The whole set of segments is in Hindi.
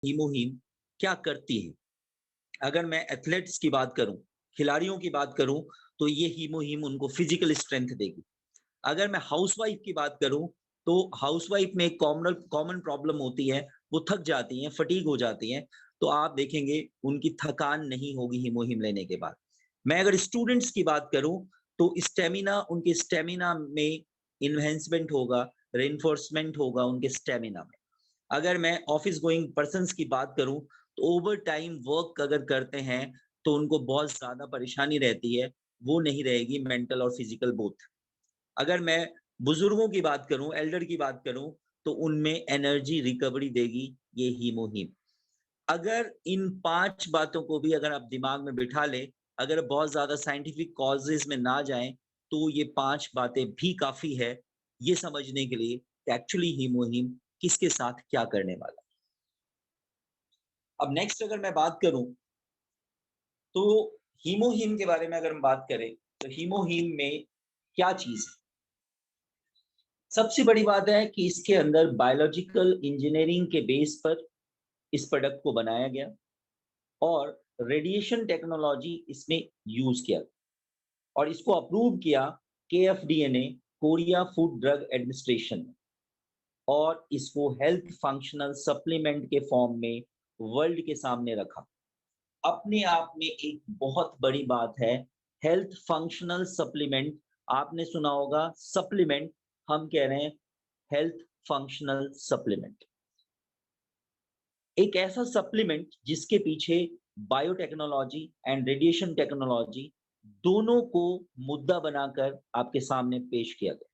हीमोहीम क्या करती है? अगर मैं एथलेट्स की बात करूँ, खिलाड़ियों की बात करूँ, तो ये हीमोहीम उनको फिजिकल स्ट्रेंथ देगी। अगर मैं हाउसवाइफ की बात करूँ, तो हाउसवाइफ में एक कॉमन कॉमन प्रॉब्लम होती है, वो थक जाती हैं, फटीग हो जाती हैं, तो आप देखेंगे उनकी थकान नहीं होगी हीमोहीम लेने के बाद। मैं अगर स्टूडेंट्स की बात करूँ, तो स्टैमिना उनके स्टैमिना में एनहांसमेंट होगा, रिइंफोर्समेंट होगा उनके स्टैमिना में। अगर मैं ऑफिस गोइंग पर्सन्स की बात करूँ, तो ओवर टाइम वर्क अगर करते हैं, तो उनको बहुत ज़्यादा परेशानी रहती है, वो नहीं रहेगी मेंटल और फिजिकल बोथ। अगर मैं बुजुर्गों की बात करूँ, एल्डर की बात करूँ, तो उनमें एनर्जी रिकवरी देगी ये हीमोहीम। अगर इन 5 बातों को भी अगर आप दिमाग में बिठा लें, अगर बहुत ज़्यादा साइंटिफिक कॉजेज़ में ना जाएँ, तो ये 5 बातें भी काफ़ी है, ये समझने के लिए कि एक्चुअली हीमोहीम किसके साथ क्या करने वाला है। अब नेक्स्ट अगर मैं बात करूँ, तो हीमोहीम के बारे में अगर हम बात करें, तो हीमोहीम में क्या चीज़ है? सबसे बड़ी बात है कि इसके अंदर बायोलॉजिकल इंजीनियरिंग के बेस पर इस प्रोडक्ट को बनाया गया और रेडिएशन टेक्नोलॉजी इसमें यूज किया और इसको अप्रूव किया केएफडीए ने, कोरिया फूड ड्रग एडमिनिस्ट्रेशन ने, और इसको हेल्थ फंक्शनल सप्लीमेंट के फॉर्म में वर्ल्ड के सामने रखा। अपने आप में एक बहुत बड़ी बात है, हेल्थ फंक्शनल सप्लीमेंट। आपने सुना होगा सप्लीमेंट, हम कह रहे हैं हेल्थ फंक्शनल सप्लीमेंट। एक ऐसा सप्लीमेंट जिसके पीछे बायोटेक्नोलॉजी एंड रेडिएशन टेक्नोलॉजी दोनों को मुद्दा बनाकर आपके सामने पेश किया गया।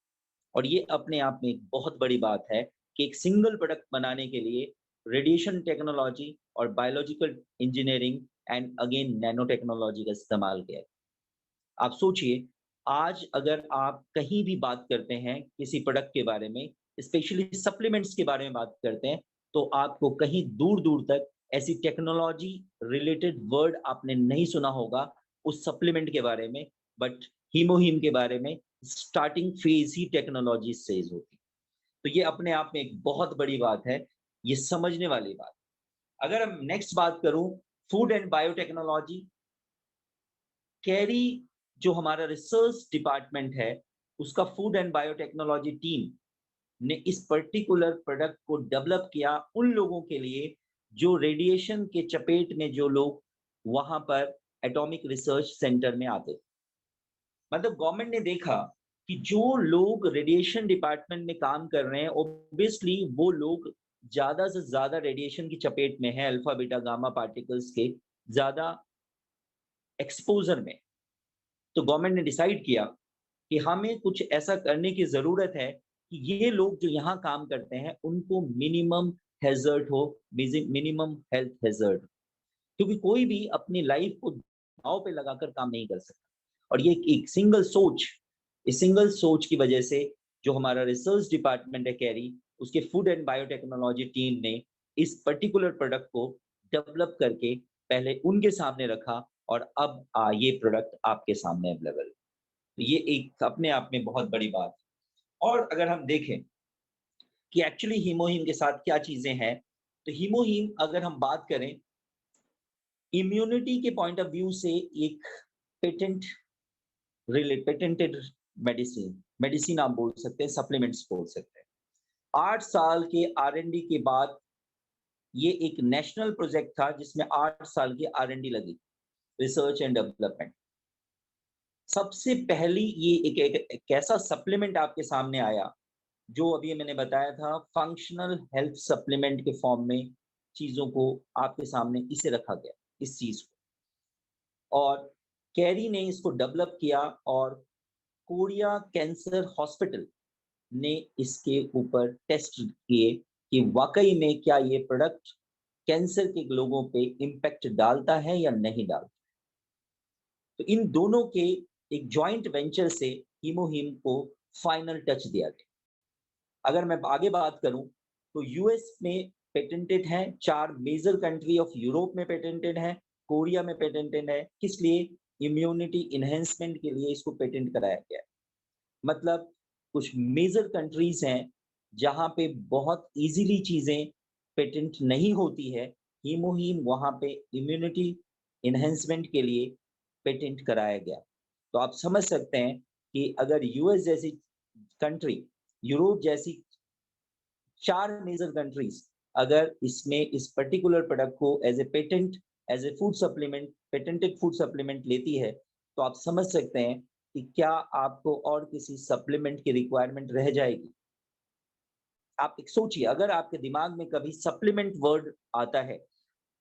और ये अपने आप में एक बहुत बड़ी बात है कि एक सिंगल प्रोडक्ट बनाने के लिए रेडिएशन टेक्नोलॉजी और biological engineering and again nano technology का इस्तेमाल किया है। आप सोचिए, आज अगर आप कहीं भी बात करते हैं किसी प्रोडक्ट के बारे में, स्पेशली सप्लीमेंट्स के बारे में बात करते हैं, तो आपको कहीं दूर-दूर तक ऐसी टेक्नोलॉजी रिलेटेड वर्ड आपने नहीं सुना होगा उस सप्लीमेंट के बारे में, बट हीमोहीम के बारे में स्टार्टिंग फेज़ ही टेक्नोलॉजी से होती है। तो ये अपने आप में एक बहुत बड़ी बात है, ये समझने वाली बात। अगर हम नेक्स्ट बात करूँ, फूड एंड बायोटेक्नोलॉजी, कैरी जो हमारा रिसर्च डिपार्टमेंट है, उसका फूड एंड बायोटेक्नोलॉजी टीम ने इस पर्टिकुलर प्रोडक्ट को डेवलप किया उन लोगों के लिए जो रेडिएशन के चपेट में जो लोग वहाँ पर एटॉमिक रिसर्च सेंटर में आते थे। मतलब गवर्नमेंट ने देखा कि जो लोग रेडिएशन डिपार्टमेंट में काम कर रहे हैं, ऑब्वियसली वो लोग ज़्यादा से ज़्यादा रेडिएशन की चपेट में हैं, अल्फा, बीटा, गामा पार्टिकल्स के ज़्यादा एक्सपोज़र में। तो गवर्नमेंट ने डिसाइड किया कि हमें कुछ ऐसा करने की ज़रूरत है कि ये लोग जो यहाँ काम करते हैं, उनको मिनिमम हैज़र्ड हो, मिनिमम हेल्थ हैज़र्ड। क्योंकि कोई भी अपनी लाइफ़ को दाँव पे लगाकर काम नहीं कर सकता। और ये एक सिंगल सोच, इस सिंगल सोच की वजह से जो हमारा रिसर्च डिपार्टमेंट है कैरी, उसके फूड एंड बायोटेक्नोलॉजी टीम ने इस पर्टिकुलर प्रोडक्ट को डेवलप करके पहले उनके सामने रखा और अब ये प्रोडक्ट आपके सामने अवेलेबल है। तो ये एक अपने आप में बहुत बड़ी बात है। और अगर हम देखें कि एक्चुअली हीमोहीम के साथ क्या चीज़ें हैं, तो हीमोहीम अगर हम बात करें, इम्यूनिटी के पॉइंट ऑफ व्यू से एक पेटेंट पेटेंटेड मेडिसिन मेडिसिन आप बोल सकते हैं, सप्लीमेंट्स बोल सकते हैं। 8 साल के आर-एन-डी के बाद ये एक नेशनल प्रोजेक्ट था जिसमें 8 साल की आर-एन-डी लगी, रिसर्च एंड डेवलपमेंट। सबसे पहली ये एक ऐसा सप्लीमेंट आपके सामने आया, जो अभी मैंने बताया था फंक्शनल हेल्थ सप्लीमेंट के फॉर्म में चीज़ों को आपके सामने इसे रखा गया, इस चीज़ को। और कैरी ने इसको डेवलप किया और कोरिया कैंसर हॉस्पिटल ने इसके ऊपर टेस्ट किए कि वाक़ई में क्या ये प्रोडक्ट कैंसर के लोगों पे इम्पैक्ट डालता है या नहीं डालता। तो इन दोनों के एक जॉइंट वेंचर से हीमोहीम को फाइनल टच दिया गया। अगर मैं आगे बात करूं, तो यूएस में पेटेंटेड है, 4 मेजर कंट्री ऑफ यूरोप में पेटेंटेड है, कोरिया में पेटेंटेड है। किस लिए? इम्यूनिटी एनहांसमेंट के लिए इसको पेटेंट कराया गया है। मतलब कुछ मेजर कंट्रीज हैं जहां पे बहुत इजीली चीजें पेटेंट नहीं होती है, हीमोहीम वहाँ पे इम्यूनिटी एनहांसमेंट के लिए पेटेंट कराया गया। तो आप समझ सकते हैं कि अगर यूएस जैसी कंट्री, यूरोप जैसी 4 मेजर कंट्रीज अगर इसमें इस पर्टिकुलर प्रोडक्ट को as a patent, as a food supplement, patented food supplement लेती है, तो आप समझ सकते हैं कि क्या आपको और किसी सप्लीमेंट की रिक्वायरमेंट रह जाएगी। आप एक सोचिए, अगर आपके दिमाग में कभी सप्लीमेंट वर्ड आता है,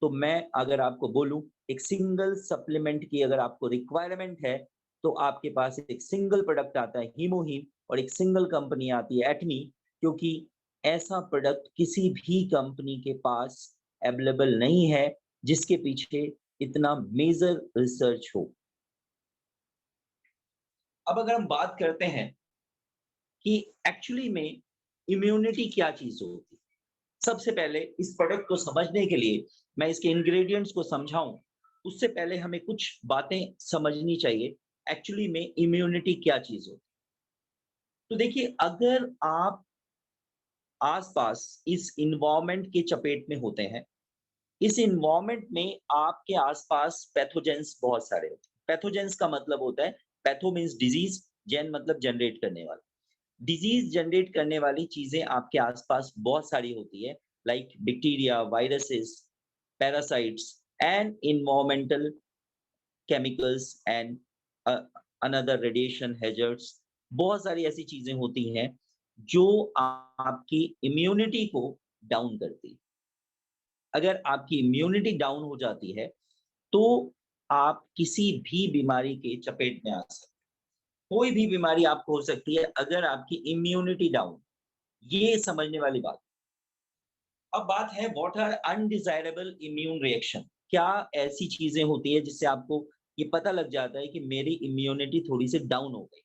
तो मैं अगर आपको बोलूं एक सिंगल सप्लीमेंट की अगर आपको रिक्वायरमेंट है, तो आपके पास एक सिंगल प्रोडक्ट आता है हीमोहीम, और एक सिंगल कंपनी आती है एटमी, क्योंकि ऐसा प्रोडक्ट किसी भी कंपनी के पास अवेलेबल नहीं है जिसके पीछे इतना मेजर रिसर्च हो। अब अगर हम बात करते हैं कि एक्चुअली में इम्यूनिटी क्या चीज होती है, सबसे पहले इस प्रोडक्ट को समझने के लिए मैं इसके इंग्रेडिएंट्स को समझाऊं, उससे पहले हमें कुछ बातें समझनी चाहिए एक्चुअली में इम्यूनिटी क्या चीज होती है। तो देखिए, अगर आप आसपास इस इन्वायरमेंट के चपेट में होते हैं, इस इन्वायरमेंट में आपके आसपास पैथोजेंस बहुत सारे होते हैं। पैथोजेंस का मतलब होता है, पैथो मीन्स डिजीज, जेन मतलब जनरेट करने वाला। डिजीज जनरेट करने वाली चीजें आपके आसपास बहुत सारी होती है, like bacteria, viruses, parasites and environmental chemicals and another radiation hazards. बहुत सारी ऐसी चीजें होती हैं जो आपकी इम्यूनिटी को डाउन करती है। अगर आपकी इम्यूनिटी डाउन हो जाती है, तो आप किसी भी बीमारी के चपेट में आ सकते हैं। कोई भी बीमारी आपको हो सकती है अगर आपकी इम्यूनिटी डाउन, ये समझने वाली बात। अब बात है what are undesirable immune reaction. क्या ऐसी चीजें होती है जिससे आपको ये पता लग जाता है कि मेरी इम्यूनिटी थोड़ी सी डाउन हो गई।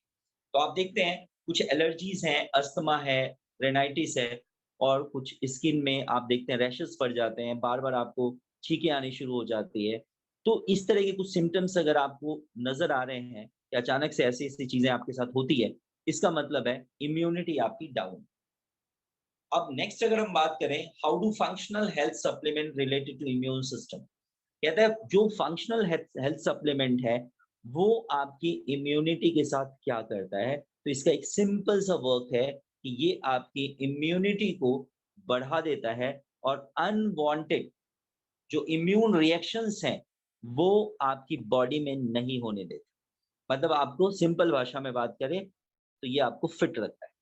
तो आप देखते हैं कुछ एलर्जीज हैं, अस्थमा है, रेनाइटिस है, और कुछ स्किन में आप देखते हैं रैशेस पड़ जाते हैं, बार बार आपको छींकें आनी शुरू हो जाती है। तो इस तरह के कुछ सिम्टम्स अगर आपको नजर आ रहे हैं कि अचानक से ऐसी ऐसी चीजें आपके साथ होती है, इसका मतलब है इम्यूनिटी आपकी डाउन। अब नेक्स्ट अगर हम बात करें, how do functional health supplement related to immune system. कहता है जो फंक्शनल हेल्थ सप्लीमेंट है वो आपकी इम्यूनिटी के साथ क्या करता है। तो इसका एक सिंपल सा वर्क है कि ये आपकी इम्यूनिटी को बढ़ा देता है, और अनवांटेड जो इम्यून रिएक्शंस हैं वो आपकी बॉडी में नहीं होने देता। मतलब आपको सिंपल भाषा में बात करें तो ये आपको फिट रखता है।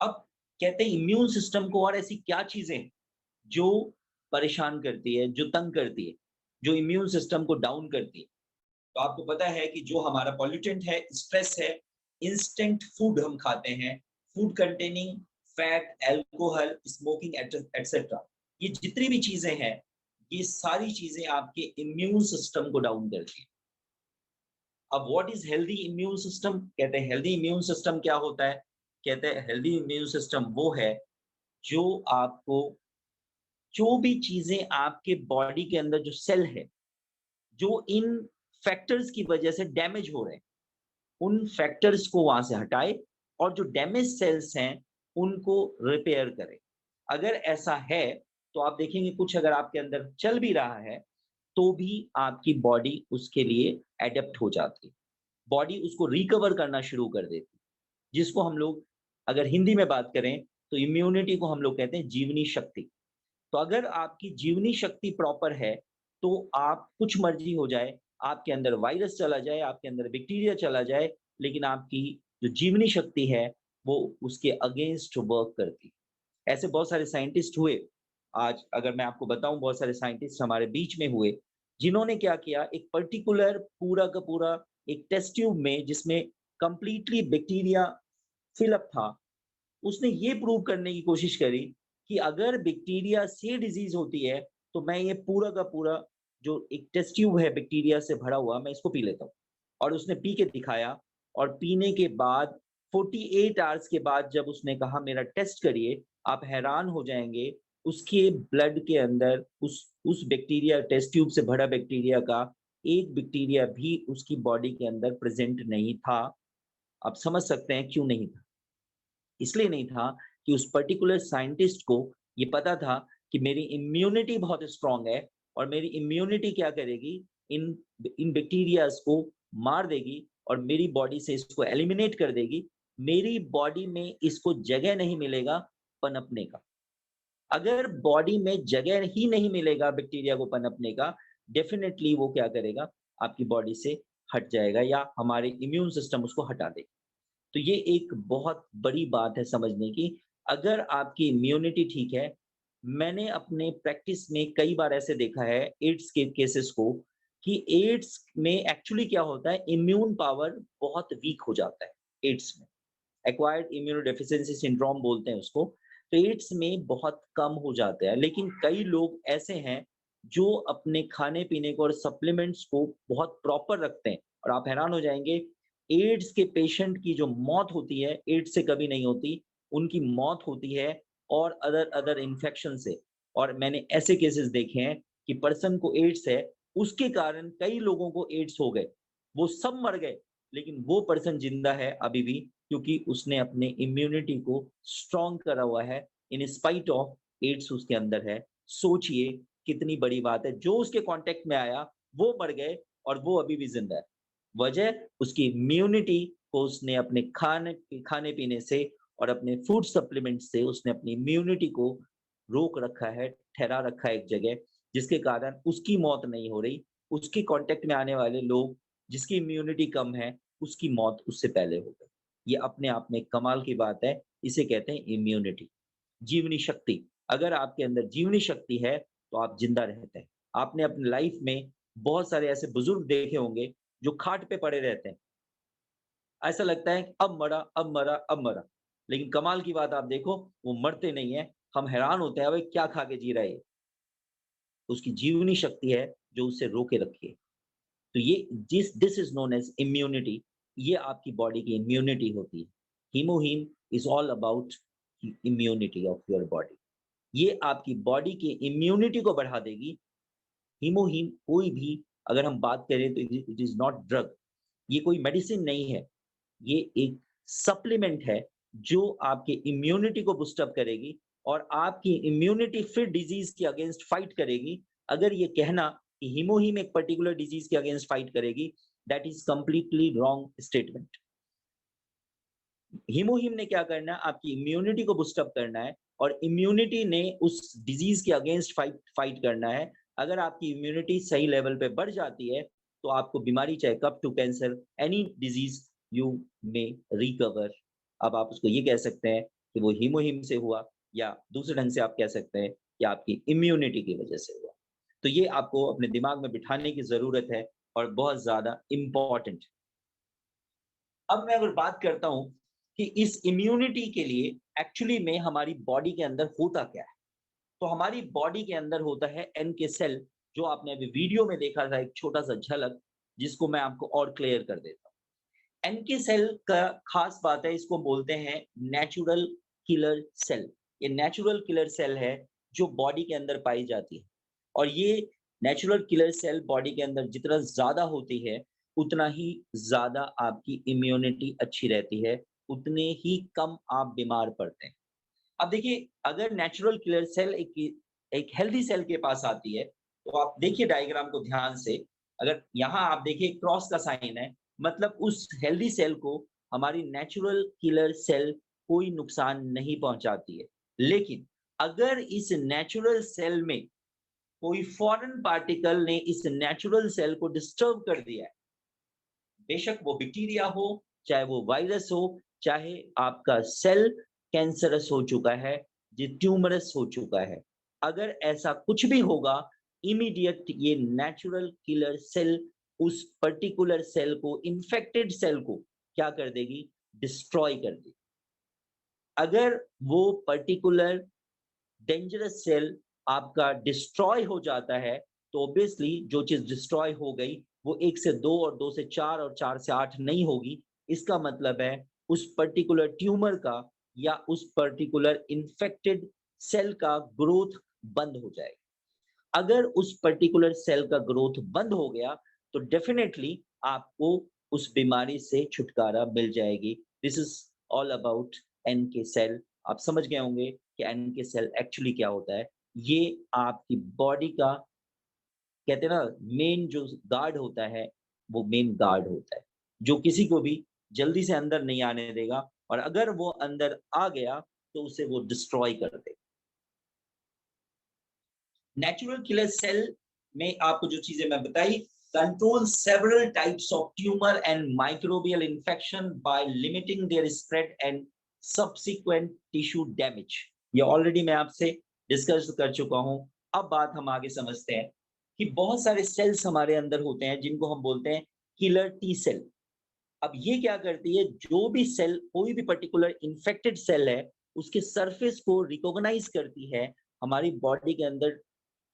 अब कहते हैं इम्यून सिस्टम को और ऐसी क्या चीजें हैं जो परेशान करती है, जो तंग करती है, जो इम्यून सिस्टम को डाउन करती है। तो आपको पता है कि जो हमारा पॉल्यूटेंट है, स्ट्रेस है, इंस्टेंट फूड हम खाते हैं, food containing fat, alcohol, smoking etcetera, ये जितनी भी चीजें हैं, ये सारी चीजें आपके इम्यून सिस्टम को डाउन करती है। अब what is healthy immune system. कहते हैं हेल्दी इम्यून सिस्टम क्या होता है। कहते हैं हेल्दी इम्यून सिस्टम वो है जो आपको, जो भी चीजें आपके बॉडी के अंदर जो सेल है जो इन फैक्टर्स की वजह से डैमेज हो रहे हैं, उन फैक्टर्स को वहां से हटाए, और जो डैमेज सेल्स हैं उनको रिपेयर करे। अगर ऐसा है तो आप देखेंगे कुछ अगर आपके अंदर चल भी रहा है तो भी आपकी बॉडी उसके लिए एडेप्ट हो जाती है, बॉडी उसको रिकवर करना शुरू कर देती है, जिसको हम लोग अगर हिंदी में बात करें तो इम्यूनिटी को हम लोग कहते हैं जीवनी शक्ति। तो अगर आपकी जीवनी शक्ति प्रॉपर है, तो आप कुछ मर्जी हो जाए, आपके अंदर वायरस चला जाए, आपके अंदर बैक्टीरिया चला जाए, लेकिन आपकी जो जीवनी शक्ति है वो उसके अगेंस्ट वर्क करती है। ऐसे बहुत सारे साइंटिस्ट हुए, आज अगर मैं आपको बताऊं बहुत सारे साइंटिस्ट हमारे बीच में हुए, जिन्होंने क्या किया, एक पर्टिकुलर पूरा का पूरा एक टेस्ट ट्यूब में जिसमें कंप्लीटली बैक्टीरिया फिलअप था, उसने ये प्रूव करने की कोशिश करी कि अगर बैक्टीरिया से डिजीज होती है तो मैं ये पूरा का पूरा जो एक टेस्ट ट्यूब है बैक्टीरिया से भरा हुआ, मैं इसको पी लेता हूँ। और उसने पी के दिखाया, और पीने के बाद 48 आवर्स के बाद जब उसने कहा मेरा टेस्ट करिए, आप हैरान हो जाएंगे, उसके ब्लड के अंदर उस बैक्टीरिया, टेस्ट ट्यूब से भरा बैक्टीरिया का एक बैक्टीरिया भी उसकी बॉडी के अंदर प्रेजेंट नहीं था। आप समझ सकते हैं क्यों नहीं था। इसलिए नहीं था कि उस पर्टिकुलर साइंटिस्ट को ये पता था कि मेरी इम्यूनिटी बहुत स्ट्रांग है और मेरी इम्यूनिटी क्या करेगी, इन इन बैक्टीरियाज को मार देगी और मेरी बॉडी से इसको एलिमिनेट कर देगी। मेरी बॉडी में इसको जगह नहीं मिलेगा पनपने का। अगर बॉडी में जगह ही नहीं मिलेगा बैक्टीरिया को पनपने का, डेफिनिटली वो क्या करेगा, आपकी बॉडी से हट जाएगा या हमारे इम्यून सिस्टम उसको हटा देगा। तो ये एक बहुत बड़ी बात है समझने की। अगर आपकी इम्यूनिटी ठीक है, मैंने अपने प्रैक्टिस में कई बार ऐसे देखा है एड्स के केसेस को कि एड्स में एक्चुअली क्या होता है, इम्यून पावर बहुत वीक हो जाता है एड्स में। एक्वायर्ड इम्यूनोडेफिशिएंसी सिंड्रोम बोलते हैं उसको। तो एड्स में बहुत कम हो जाता है, लेकिन कई लोग ऐसे हैं जो अपने खाने-पीने को और सप्लीमेंट्स को बहुत प्रॉपर रखते हैं और आप हैरान हो जाएँगे, एड्स के पेशेंट की जो मौत होती है, एड्स से कभी नहीं होती, उनकी मौत होती है और अदर अदर इन्फेक्शन से। और मैंने ऐसे केसेस देखे हैं कि पर्सन को एड्स है, उसके कारण कई लोगों को एड्स हो गए। वो सब मर गए, लेकिन वो पर्सन जिंदा है अभी भी क्योंकि उसने अपने इम्यूनिटी को स्ट्रॉन्ग करा हुआ है इन स्पाइट ऑफ एड्स उसके अंदर है। सोचिए कितनी बड़ी बात है, जो उसके कांटेक्ट में आया वो मर गए और वो अभी भी जिंदा है। वजह उसकी इम्यूनिटी को उसने अपने खाने पीने से और अपने फूड सप्लीमेंट से उसने अपनी इम्यूनिटी को रोक रखा है, ठहरा रखा है एक जगह, जिसके कारण उसकी मौत नहीं हो रही। उसके कांटेक्ट में आने वाले लोग जिसकी इम्यूनिटी कम है, उसकी मौत उससे पहले हो गई। ये अपने आप में कमाल की बात है। इसे कहते हैं इम्यूनिटी, जीवनी शक्ति। अगर आपके अंदर जीवनी शक्ति है, तो आप जिंदा रहते हैं। आपने अपनी लाइफ में बहुत सारे ऐसे बुजुर्ग देखे होंगे, जो खाट पे पड़े रहते हैं। ऐसा लगता है कि अब मरा, अब मरा, अब मरा। लेकिन कमाल की बात आप देखो, वो मरते नहीं हैं। हम हैरान होते हैं, अबे क्या खा के जी रहा है ये? उसकी जीवनी शक्ति है, जो उसे रोके रखी है। तो ये this is known as immunity. ये आपकी बॉडी की इम्यूनिटी होती है। हीमोहीम is all about immunity of your body. ये आपकी बॉडी की इम्यूनिटी को बढ़ा देगी। हीमोहीम कोई भी अगर हम बात करें तो इट इज नॉट ड्रग। ये कोई मेडिसिन नहीं है। ये एक सप्लीमेंट है जो आपके इम्यूनिटी को बूस्ट अप करेगी और आपकी इम्यूनिटी फिर डिजीज के अगेंस्ट फाइट करेगी। अगर ये कहना कि हीमोहीम एक पर्टिकुलर डिजीज के अगेंस्ट फाइट करेगी, that is completely wrong statement. हीमोहीम ने क्या करना है, आपकी इम्यूनिटी को बूस्ट अप करना है और इम्यूनिटी ने उस डिजीज के अगेंस्ट फाइट करना है। अगर आपकी इम्यूनिटी सही लेवल पे बढ़ जाती है, तो आपको बीमारी चाहे कब टू cancer, any disease you may recover. अब आप उसको ये कह सकते हैं कि वो हीमोहीम से हुआ या दूसरे ढंग से आप कह सकते हैं कि आपकी इम्यूनिटी की वजह से हुआ। तो ये आपको अपने दिमाग में बिठाने की ज़रूरत है और बहुत ज़्यादा इम्पोर्टेंट। अब मैं अगर बात करता हूँ कि इस इम्यूनिटी के लिए एक्चुअली में हमारी बॉडी के अंदर होता क्या है? तो हमारी बॉडी के अंदर होता है एनके सेल, जो आपने अभी वीडियो में देखा था एक छोटा-सा झलक, जिसको मैं आपको और क्लियर कर देता हूँ। एनके सेल का खास बात है, इसको बोलते हैं नेचुरल किलर सेल। ये नेचुरल किलर सेल है जो बॉडी के अंदर पाई जाती है और ये नेचुरल किलर सेल बॉडी के अंदर जितना ज़्यादा होती है, उतना ही ज़्यादा आपकी इम्यूनिटी अच्छी रहती है, उतने ही कम आप बीमार पड़ते हैं। अब देखिए, अगर नेचुरल किलर सेल एक हेल्दी सेल के पास आती है, तो आप देखिए डायग्राम को ध्यान से। अगर यहाँ आप देखिए क्रॉस का साइन है, मतलब उस हेल्दी सेल को हमारी नेचुरल किलर सेल कोई नुकसान नहीं पहुँचाती है। लेकिन अगर इस नेचुरल सेल में कोई फॉरेन पार्टिकल ने इस नेचुरल सेल को डिस्टर्ब कर दिया है, बेशक वो बैक्टीरिया हो, चाहे वो वायरस हो, चाहे आपका सेल कैंसरस हो चुका है, ये ट्यूमरस हो चुका है। अगर ऐसा कुछ भी होगा, इमीडिएट ये नेचुरल किलर सेल उस पर्टिकुलर सेल को, इन्फेक्टेड सेल को क्या कर देगी? डिस्ट्रॉय कर देगी। अगर वो पर्टिकुलर डेंजरस सेल आपका डिस्ट्रॉय हो जाता है, तो ऑब्वियसली जो चीज़ डिस्ट्रॉय हो गई, वो 1 से 2 और 2 से 4 और 4 से 8 नहीं होगी। इसका मतलब है उस पर्टिकुलर ट्यूमर का या उस पर्टिकुलर इन्फेक्टेड सेल का ग्रोथ बंद हो जाएगा। अगर उस पर्टिकुलर सेल का ग्रोथ बंद हो गया, तो डेफिनिटली आपको उस बीमारी से छुटकारा मिल जाएगी। This is all about NK cell आप समझ गए होंगे कि एनके सेल एक्चुअली क्या होता है। ये आपकी बॉडी का कहते हैं ना मेन जो गार्ड होता है, वो मेन गार्ड होता है, जो किसी को भी जल्दी से अंदर नहीं आने देगा और अगर वो अंदर आ गया तो उसे वो डिस्ट्रॉय कर देगा। नेचुरल किलर सेल में आपको जो चीजें मैं बताई, control several types of tumour and microbial infection by limiting their spread and subsequent tissue damage. ये ऑलरेडी मैं आपसे डिस्कस कर चुका हूं। अब बात हम आगे समझते हैं कि बहुत सारे सेल्स हमारे अंदर होते हैं जिनको हम बोलते हैं किलर टी सेल। अब ये क्या करती है, जो भी सेल कोई भी पर्टिकुलर इन्फेक्टेड सेल है उसके सरफेस को रिकॉग्नाइज करती है। हमारी बॉडी के अंदर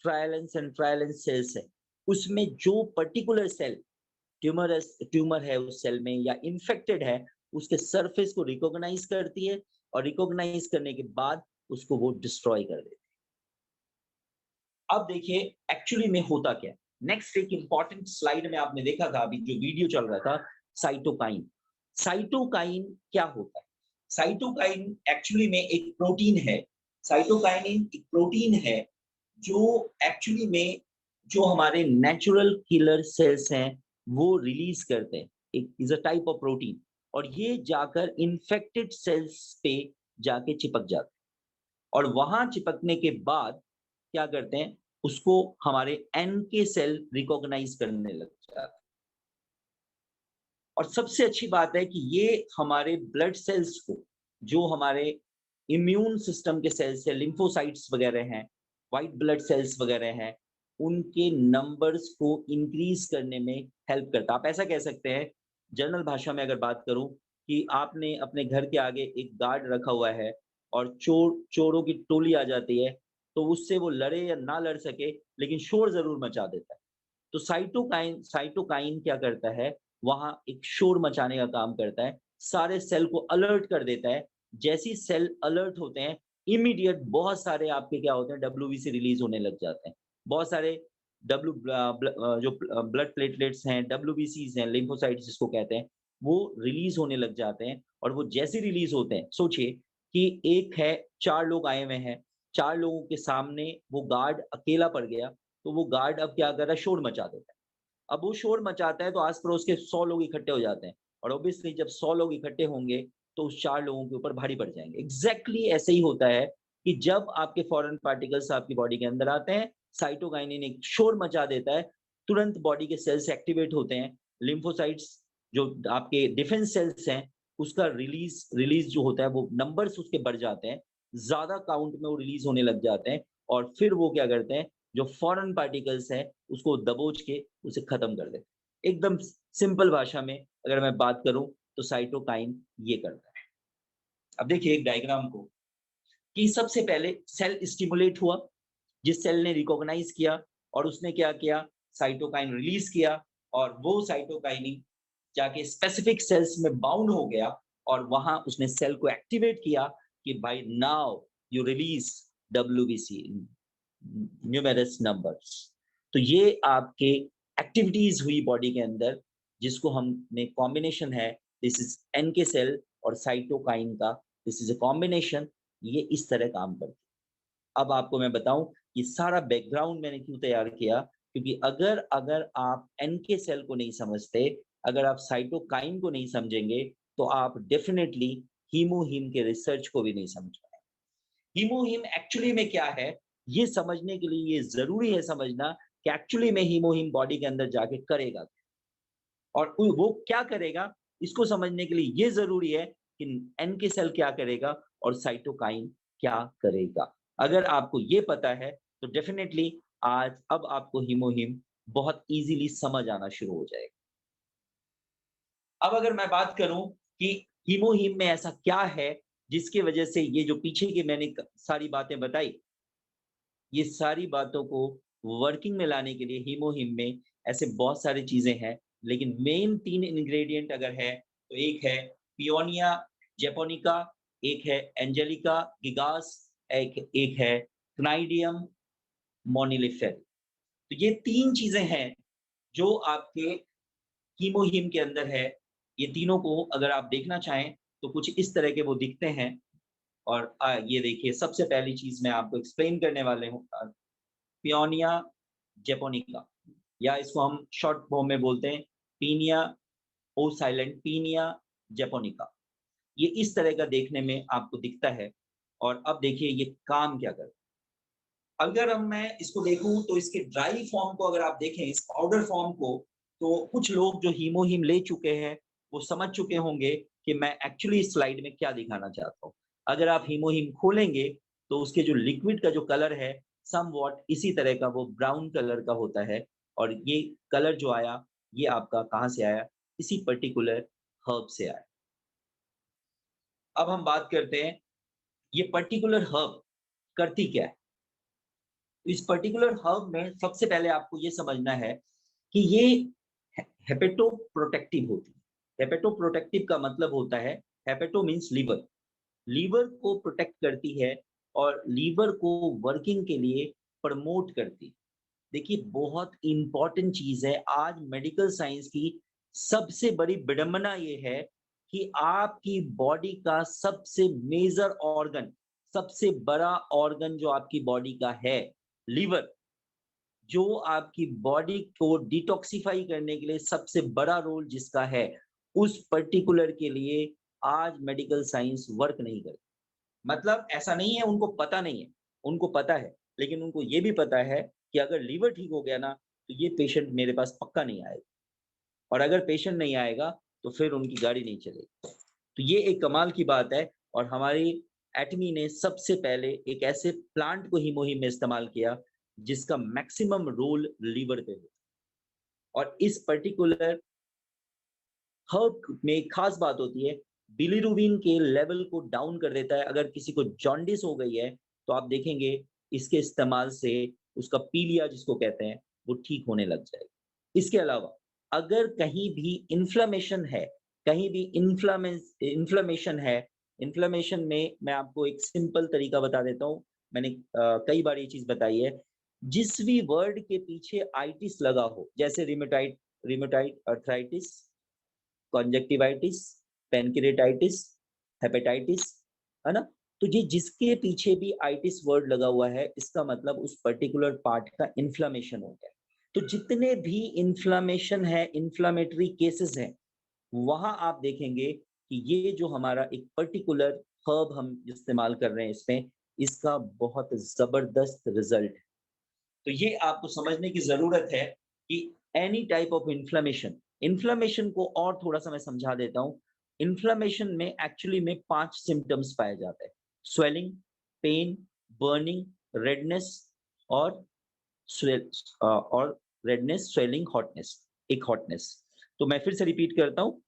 ट्रायलेंस एंड ट्रायलेंस सेल्स है, उसमें जो पर्टिकुलर सेल ट्यूमर है उस सेल में या इन्फेक्टेड है, उसके सरफेस को रिकॉग्नाइज करती है और रिकॉग्नाइज करने के बाद उसको वो डिस्ट्रॉय कर देती है। अब देखिए एक्चुअली में होता क्या है। नेक्स्ट एक इंपॉर्टेंट स्लाइड में आपने देखा था, अभी जो वीडियो चल रहा था, साइटोकाइन। साइटोकाइन क्या होता है? साइटोकाइन एक्चुअली में एक प्रोटीन है। साइटोकाइनिन एक प्रोटीन है जो एक्चुअली में जो हमारे नेचुरल किलर सेल्स हैं वो रिलीज करते हैं। एक is a type of protein और ये जाकर इन्फेक्टेड सेल्स पे जाके चिपक जाते हैं और वहां चिपकने के बाद क्या करते हैं, उसको हमारे एनके सेल रिकॉग्नाइज करने लग जाते हैं। और सबसे अच्छी बात है कि ये हमारे ब्लड सेल्स को, जो हमारे इम्यून सिस्टम के सेल्स है, लिम्फोसाइट्स वगैरह हैं, व्हाइट ब्लड सेल्स वगैरह हैं, उनके नंबर्स को इंक्रीज करने में हेल्प करता है। आप ऐसा कह सकते हैं, जनरल भाषा में अगर बात करूं, कि आपने अपने घर के आगे एक गार्ड रखा हुआ है और चोरों की टोली आ जाती है, तो उससे वो लड़े या ना लड़ सके लेकिन शोर जरूर मचा देता है। तो साइटोकाइन क्या करता है, वहां एक शोर मचाने का काम करता है, सारे सेल को अलर्ट कर देता है। जैसी सेल अलर्ट होते हैं, इमीडिएट बहुत सारे आपके क्या होते हैं, डब्ल्यूबीसी रिलीज होने लग जाते हैं। बहुत सारे डब्ल्यू जो ब्लड प्लेटलेट्स हैं, डब्ल्यूबीसीज हैं, लिम्फोसाइट्स जिसको कहते हैं, वो रिलीज होने लग जाते हैं। और वो जैसे रिलीज होते हैं, सोचिए कि एक है, चार लोग आए हुए हैं, चार लोगों के सामने वो गार्ड अकेला पड़ गया, तो वो गार्ड अब क्या कर रहा है, शोर मचा देता है। अब वो शोर मचाता है तो आस-पड़ोस के 100 लोग इकट्ठे हो जाते हैं और ऑब्वियसली जब 100 लोग इकट्ठे होंगे तो उस 4 लोगों के ऊपर भारी पड़ जाएँगे। एग्ज़ैक्टली ऐसे ही होता है कि जब आपके फॉरेन पार्टिकल्स आपकी बॉडी के अंदर आते हैं, साइटोकाइनिन एक शोर मचा देता है, तुरंत बॉडी के सेल्स एक्टिवेट होते हैं, लिम्फोसाइट्स जो आपके डिफेंस सेल्स हैं, उसका रिलीज़ रिलीज़ जो होता है वो नंबर्स उसके बढ़ जाते हैं, ज़्यादा काउंट में वो रिलीज़ होने लग जाते हैं और फिर वो क्या करते हैं, जो फॉरेन पार्टिकल्स हैं उसको दबोच के उसे खत्म कर देते हैं। एकदम सिंपल भाषा में अगर मैं बात करूं तो साइटोकाइन ये करता है। अब देखिए एक डायग्राम को, कि सबसे पहले सेल स्टिमुलेट हुआ, जिस सेल ने रिकॉग्नाइज किया और उसने क्या किया, साइटोकाइन रिलीज किया और वो साइटोकाइनिन जाके स्पेसिफिक सेल्स में बाउंड हो गया और वहां उसने सेल को एक्टिवेट किया कि भाई now you release WBC numerous numbers. तो ये आपके एक्टिविटीज हुई बॉडी के अंदर, जिसको हमने कॉम्बिनेशन है, दिस इज एनके सेल और साइटोकाइन का, दिस इज अ कॉम्बिनेशन, ये इस तरह काम करती है। अब आपको मैं बताऊं ये सारा बैकग्राउंड मैंने क्यों तैयार किया, क्योंकि अगर अगर आप एनके सेल को नहीं समझते, अगर आप साइटोकाइन को नहीं समझेंगे, तो आप डेफिनेटली हीमोहीम के रिसर्च को भी नहीं समझ पाएंगे। हीमोहीम एक्चुअली में क्या है, ये समझने के लिए ये जरूरी है समझना कि एक्चुअली में हीमोहीम बॉडी के अंदर जाके करेगा और वो क्या करेगा, इसको समझने के लिए ये जरूरी है कि एनके सेल क्या करेगा और साइटोकाइन क्या करेगा। अगर आपको ये पता है तो डेफिनेटली आज अब आपको हीमोहीम बहुत इजीली समझ आना शुरू हो जाएगा। अब अगर मैं बात करूं कि हीमोहीम में ऐसा क्या है जिसकी वजह से ये जो पीछे की मैंने सारी बातें बताई, ये सारी बातों को वर्किंग में लाने के लिए हीमोहिम में ऐसे बहुत सारी चीजें हैं, लेकिन मेन 3 इंग्रेडिएंट अगर है तो एक है पियोनिया जैपोनिका, एक है एंजेलिका गिगास, एक एक है क्नाइडियम मोनिलिफेर। तो ये 3 चीजें हैं जो आपके हीमोहिम के अंदर है। ये तीनों को अगर आप देखना चाहें तो कुछ इस तरह के वो दिखते हैं। और ये देखिए सबसे पहली चीज मैं आपको एक्सप्लेन करने वाले हूँ, पियोनिया जेपोनिका, या इसको हम शॉर्ट फॉर्म में बोलते हैं पीनिया ओ साइलेंट, पीनिया जेपोनिका। ये इस तरह का देखने में आपको दिखता है। और अब देखिए ये काम क्या करता है। अगर हम मैं इसको देखूं तो इसके ड्राई फॉर्म को अगर आप देखें, इस पाउडर फॉर्म को, तो कुछ लोग जो हीमोहिम ले चुके हैं वो समझ चुके होंगे कि मैं एक्चुअली इस स्लाइड में क्या दिखाना चाहता हूँ। अगर आप हीमोहिम खोलेंगे तो उसके जो लिक्विड का जो कलर है समवॉट इसी तरह का वो ब्राउन कलर का होता है। और ये कलर जो आया ये आपका कहाँ से आया, इसी पर्टिकुलर हर्ब से आया। अब हम बात करते हैं ये पर्टिकुलर हर्ब करती क्या है। तो इस पर्टिकुलर हर्ब में सबसे पहले आपको ये समझना है कि ये हेपेटोप्रोटेक्टिव होती है। हेपेटोप्रोटेक्टिव का मतलब होता है, हेपेटो मीन्स लीवर, लीवर को प्रोटेक्ट करती है और लीवर को वर्किंग के लिए प्रमोट करती है। देखिए बहुत इंपॉर्टेंट चीज है, आज मेडिकल साइंस की सबसे बड़ी विडंबना ये है कि आपकी बॉडी का सबसे मेजर ऑर्गन, सबसे बड़ा ऑर्गन जो आपकी बॉडी का है, लीवर, जो आपकी बॉडी को डिटॉक्सिफाई करने के लिए सबसे बड़ा रोल जिसका है, उस पर्टिकुलर के लिए आज मेडिकल साइंस वर्क नहीं करती। मतलब ऐसा नहीं है उनको पता नहीं है, उनको पता है, लेकिन उनको ये भी पता है कि अगर लीवर ठीक हो गया ना, तो ये पेशेंट मेरे पास पक्का नहीं आएगा, और अगर पेशेंट नहीं आएगा, तो फिर उनकी गाड़ी नहीं चलेगी। तो ये एक कमाल की बात है। और हमारी एटमी ने सबसे पहले एक ऐसे प्लांट को हीमोहिम में इस्तेमाल किया जिसका मैक्सिमम रोल लीवर पे हो। और इस पर्टिकुलर हर्ब में एक खास बात होती है, बिलीरुबिन के लेवल को डाउन कर देता है। अगर किसी को जॉन्डिस हो गई है तो आप देखेंगे इसके इस्तेमाल से उसका पीलिया जिसको कहते हैं वो ठीक होने लग जाएगा। इसके अलावा अगर कहीं भी इन्फ्लेमेशन है, कहीं भी इन्फ्लेमेशन है, इन्फ्लेमेशन में मैं आपको एक सिंपल तरीका बता देता हूँ। मैंने कई बार ये चीज बताई है, जिस भी वर्ड के पीछे आइटिस लगा हो, जैसे rheumatoid, rheumatoid arthritis, कॉन्जेक्टिवाइटिस, pancreatitis, hepatitis, है ना? तो ये जिसके पीछे भी आइटिस वर्ड लगा हुआ है, इसका मतलब उस पर्टिकुलर पार्ट का इन्फ्लेमेशन हो गया। तो जितने भी इन्फ्लेमेशन है, इन्फ्लेमेटरी केसेस हैं, वहां आप देखेंगे कि ये जो हमारा एक पर्टिकुलर हर्ब हम इस्तेमाल कर रहे हैं इसमें, इसका बहुत जबरदस्त रिजल्ट है। तो ये आपको समझने की जरूरत है कि any type of inflammation, inflammation को और थोड़ा सा मैं समझा देता हूँ। इन्फ्लेमेशन में एक्चुअली में 5 सिम्टम्स पाए जाते हैं: स्वेलिंग, पेन, बर्निंग, रेडनेस और और रेडनेस, स्वेलिंग, हॉटनेस, एक हॉटनेस। तो मैं फिर से रिपीट करता हूँ: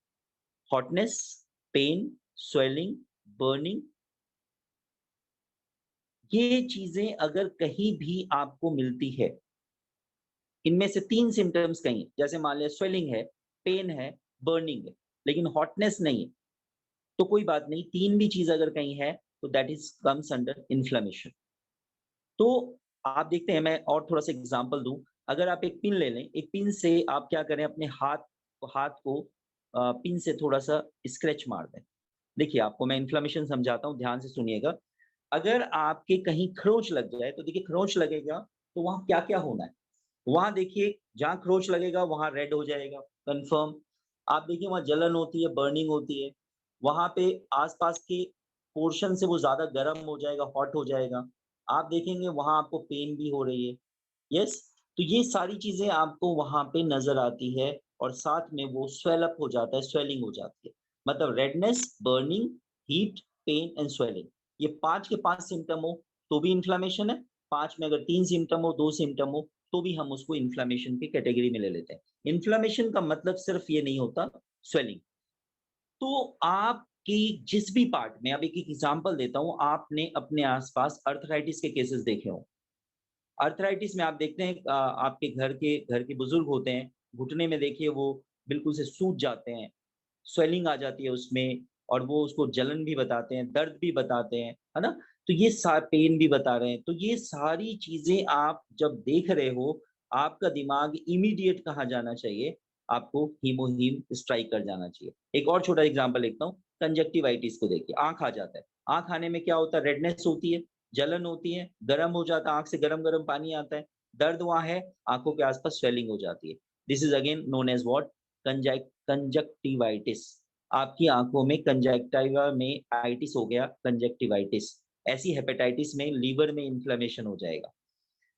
हॉटनेस, पेन, स्वेलिंग, बर्निंग। ये चीजें अगर कहीं भी आपको मिलती है, इनमें से 3 सिम्पटम्स कहीं, जैसे मान लिया स्वेलिंग है, पेन है, बर्निंग है, लेकिन हॉटनेस नहीं है, तो कोई बात नहीं, 3 भी चीज अगर कहीं है तो that is comes under inflammation. तो आप देखते हैं, मैं और थोड़ा सा एग्जांपल दूं। अगर आप एक पिन ले लें, एक पिन से आप क्या करें, अपने हाथ को पिन से थोड़ा सा स्क्रैच मार दें। देखिए आपको मैं इन्फ्लेमेशन समझाता हूँ, ध्यान से सुनिएगा। अगर आपके कहीं खरोंच लग जाए तो देखिए खरोंच लगेगा तो वहां क्या क्या होना है, वहां देखिए जहां खरोंच लगेगा वहां रेड हो जाएगा, कंफर्म। आप देखिए वहां जलन होती है, बर्निंग होती है, वहां पे आसपास के पोर्शन से वो ज्यादा गर्म हो जाएगा, हॉट हो जाएगा। आप देखेंगे वहां आपको पेन भी हो रही है। यस, तो ये सारी चीजें आपको वहां पे नजर आती है, और साथ में वो स्वेल अप हो जाता है, स्वेलिंग हो जाती है। मतलब redness, burning, heat, pain and swelling, ये 5 के 5 सिम्टम हो तो भी इन्फ्लेमेशन है। 5 में अगर 3 सिम्टम हो, 2 सिम्टम हो, तो भी हम उसको इन्फ्लेमेशन की कैटेगरी में ले लेते हैं। इन्फ्लेमेशन का मतलब सिर्फ ये नहीं होता स्वेलिंग। तो आपकी जिस भी पार्ट में, अब एक एग्जांपल देता हूं, आपने अपने आसपास अर्थराइटिस के केसेस देखे हो। अर्थराइटिस में आप देखते हैं आपके घर के बुजुर्ग होते हैं, घुटने में देखिए वो बिल्कुल से सूज जाते हैं, स्वेलिंग आ जाती है उसमें, और वो उसको जलन भी बताते हैं, दर्द भी बताते हैं, है ना? तो ये पेन भी बता रहे हैं। तो ये सारी चीजें आप जब देख रहे हो, आपका दिमाग इमीडिएट कहाँ जाना चाहिए, आपको हीमोहीम स्ट्राइक कर जाना चाहिए। एक और छोटा एग्जांपल लिखता हूँ, कंजक्टिवाइटिस को देखिए, आँख आ जाता है। आँख आने में क्या होता है? रेडनेस होती है, जलन होती है, गरम हो जाता है, आँख से गरम-गरम पानी आता है, दर्द वहाँ है, आँखों के आस-पास स्वेलिंग हो जाती है। This is again known as what? Conjunctivitis. आपकी आँखों में कंजक्टिवा में आइटिस हो गया, कंजक्टिवाइटिस। ऐसी हेपेटाइटिस में लीवर में इन्फ्लेमेशन हो जाएगा।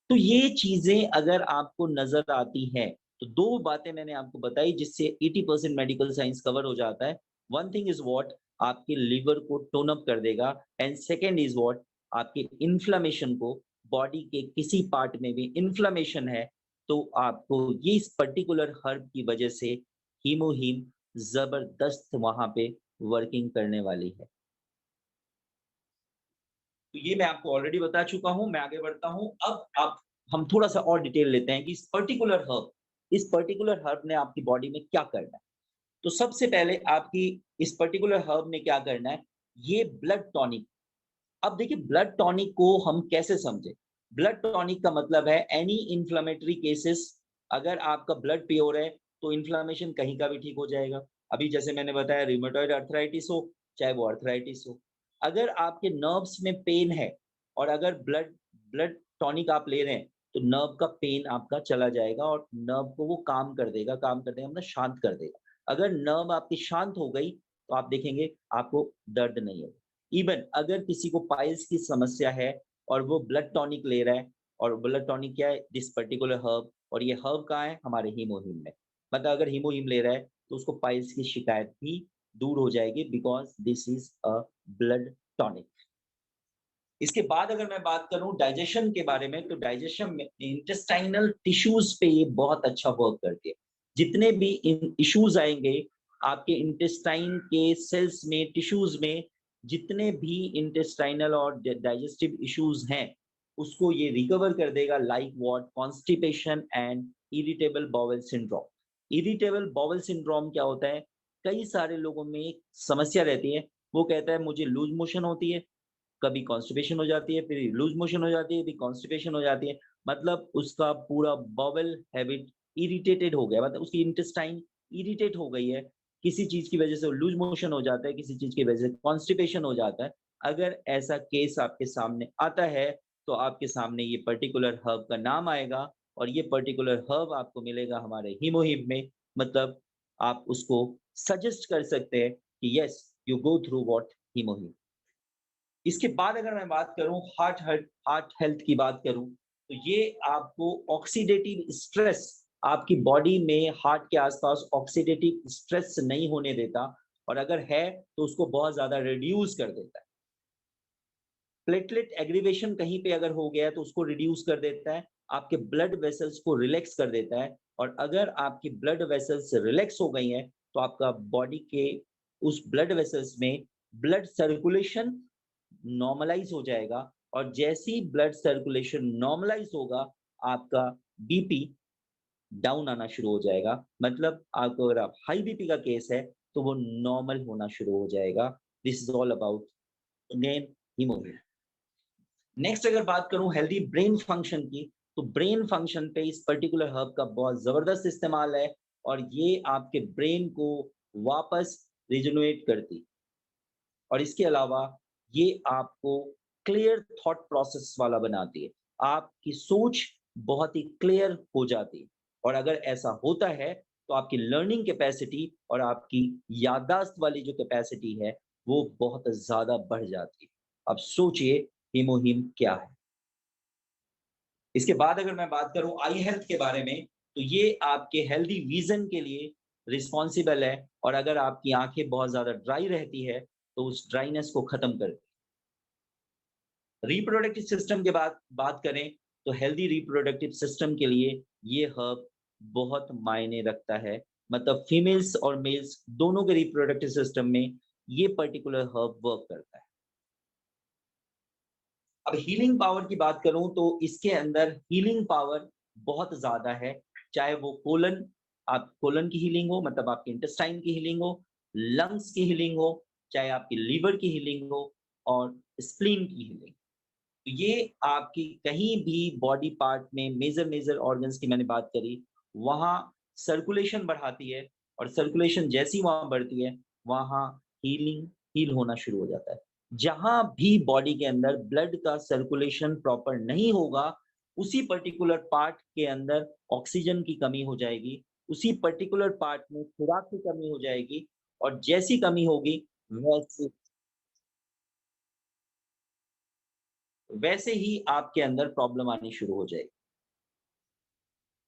तो ये चीज़ें अगर आपको नज़र आती हैं, तो 2 बातें मैंने आपको बताई जिससे 80% मेडिकल साइंस कवर हो जाता है। One thing is what? आपके लिवर को टोन अप कर देगा एंड सेकंड इज़ व्हाट? आपके इन्फ्लेमेशन को बॉडी के किसी पार्ट में भी इन्फ्लेमेशन है, तो आपको ये इस पर्टिकुलर हर्ब की वजह से हीमोहीम ज़बरदस्त वहाँ पे वर्किंग करने वाली है। तो ये मैं आपको ऑलरेडी बता चुका हूँ, मैं आगे बढ़ता हूँ। अब आप हम थोड़ा-सा और डिटेल लेते हैं कि इस पर्टिकुलर हर्ब ने आपकी बॉडी में क्या करना है। तो सबसे पहले आपकी इस पर्टिकुलर हर्ब ने क्या करना है, ये ब्लड टॉनिक। अब देखिए ब्लड टॉनिक को हम कैसे समझें? ब्लड टॉनिक का मतलब है एनी इन्फ्लेमेटरी केसेस, अगर आपका ब्लड प्योर है, तो इन्फ्लेमेशन कहीं का भी ठीक हो जाएगा। अभी जैसे मैंने बताया रूमेटॉइड अर्थराइटिस हो, चाहे वो अर्थराइटिस हो। अगर आपके नर्व्स में पेन है और अगर ब्लड ब्लड टॉनिक आप ले रहे हैं, तो नर्व का पेन आपका चला जाएगा और नर्व को वो काम कर देगा मतलब शांत कर देगा। अगर नर्व आपकी शांत हो गई, तो आप देखेंगे आपको दर्द नहीं होगा। इवन अगर किसी को पाइल्स की समस्या है और वो ब्लड टॉनिक ले रहा है और ब्लड टॉनिक क्या है? दिस पर्टिकुलर हर्ब, और ये हर्ब कहाँ है? हमारे हीमोहिम में। मतलब अगर हीमोहिम ले रहा है, तो उसको पाइल्स की शिकायत भी दूर हो जाएगी because this is a blood tonic. इसके बाद अगर मैं बात करूँ डाइजेशन के बारे में, तो डाइजेशन में इंटेस्टाइनल टिश्यूज़ पे ये बहुत अच्छा वर्क करती है। जितने भी इन इश्यूज़ आएँगे, आपके इंटेस्टाइन के सेल्स में, टिश्यूज़ में, जितने भी इंटेस्टाइनल और डाइजेस्टिव इश्यूज़ हैं, उसको ये रिकवर कर देगा like what? Constipation and irritable bowel syndrome. Irritable bowel syndrome क्या होता है? कई सारे लोगों में एक समस्या रहती है, वो कहता है मुझे लूज़ मोशन होती है, कभी कॉन्स्टिपेशन हो जाती है, फिर लूज़ मोशन हो जाती है, फिर कॉन्स्टिपेशन हो जाती है। मतलब उसका पूरा बाउल हैबिट इरिटेटेड हो गया, मतलब उसकी इंटेस्टाइन इरिटेट हो गई है। किसी चीज़ की वज़ह से लूज़ मोशन हो जाता है, किसी चीज़ की वज़ह से कॉन्स्टिपेशन हो जाता है। अगर ऐसा केस आपके सामने आता है, तो आपके सामने ये पर्टिकुलर हर्ब का नाम आएगा और ये पर्टिकुलर हर्ब आपको मिलेगा हमारे हीमोहिम में। मतलब आप उसको सजेस्ट कर सकते हैं कि yes, you go through what? हीमोहिम। इसके बाद अगर मैं बात करूँ हार्ट हेल्थ की बात करूँ, तो ये आपको ऑक्सीडेटिव स्ट्रेस, आपकी बॉडी में हार्ट के आसपास ऑक्सीडेटिव स्ट्रेस नहीं होने देता और अगर है, तो उसको बहुत ज़्यादा रिड्यूस कर देता है। प्लेटलेट एग्रीवेशन कहीं पे अगर हो गया है, तो उसको रिड्यूस कर देता है, आपके ब्लड वेसल्स को रिलैक्स कर देता है और अगर आपकी ब्लड वेसल्स रिलैक्स हो गई हैं, तो आपका बॉडी के उस ब्लड वेसल्स में ब्लड सर्कुलेशन नॉर्मलाइज़ हो जाएगा और जैसे ही ब्लड सर्कुलेशन नॉर्मलाइज़ होगा, आपका बीपी डाउन आना शुरू हो जाएगा। मतलब आपको अगर आप हाई बीपी का केस है, तो वो नॉर्मल होना शुरू हो जाएगा। This is all about again haemoglobin. Next अगर बात करूँ हेल्दी ब्रेन फंक्शन की, तो ब्रेन फंक्शन पे इस पर्टिकुलर हर्ब का बहुत ज़बरदस्त इस्तेमाल है और ये आपके ब्रेन को वापस रिजेनरेट करती है। और इसके अलावा ये आपको क्लियर थॉट प्रोसेस वाला बनाती है। आपकी सोच बहुत ही क्लियर हो जाती है और अगर ऐसा होता है, तो आपकी लर्निंग कैपेसिटी और आपकी याददाश्त वाली जो कैपेसिटी है, वो बहुत ज़्यादा बढ़ जाती है। अब सोचिए हीमोहीम क्या है? इसके बाद अगर मैं बात करूँ आई हेल्थ के बारे में, तो ये आपके हेल्दी विज़न के लिए रिस्पॉन्सिबल है और अगर आपकी आँखें बहुत ज़्यादा ड्राई रहती है, तो उस ड्राइनेस को खत्म कर रिप्रोडक्टिव सिस्टम के बाद बात करें, तो हेल्दी रिप्रोडक्टिव सिस्टम के लिए ये हर्ब बहुत मायने रखता है। मतलब फीमेल्स और मेल्स दोनों के रिप्रोडक्टिव सिस्टम में ये पर्टिकुलर हर्ब वर्क करता है। अब हीलिंग पावर की बात करूँ तो इसके अंदर हीलिंग पावर बहुत ज़्यादा है। चाहे वो कोलन की हीलिंग हो, मतलब आपके इंटेस्टाइन की हीलिंग हो, लंग्स की हीलिंग हो, चाहे आपकी लिवर की हीलिंग हो और स्प्लीन की हीलिंग। तो ये आपकी कहीं भी बॉडी पार्ट में मेजर ऑर्गन्स की मैंने बात करी, वहाँ सर्कुलेशन बढ़ाती है और सर्कुलेशन जैसी वहाँ बढ़ती है, वहाँ हील होना शुरू हो जाता है। जहां भी बॉडी के अंदर ब्लड का सर्कुलेशन प्रॉपर नहीं होगा, उसी पर्टिकुलर पार्ट के अंदर ऑक्सीजन की कमी हो जाएगी, उसी पर्टिकुलर पार्ट में खुराक की कमी हो जाएगी, और जैसी कमी होगी वैसे वैसे ही आपके अंदर प्रॉब्लम आनी शुरू हो जाएगी।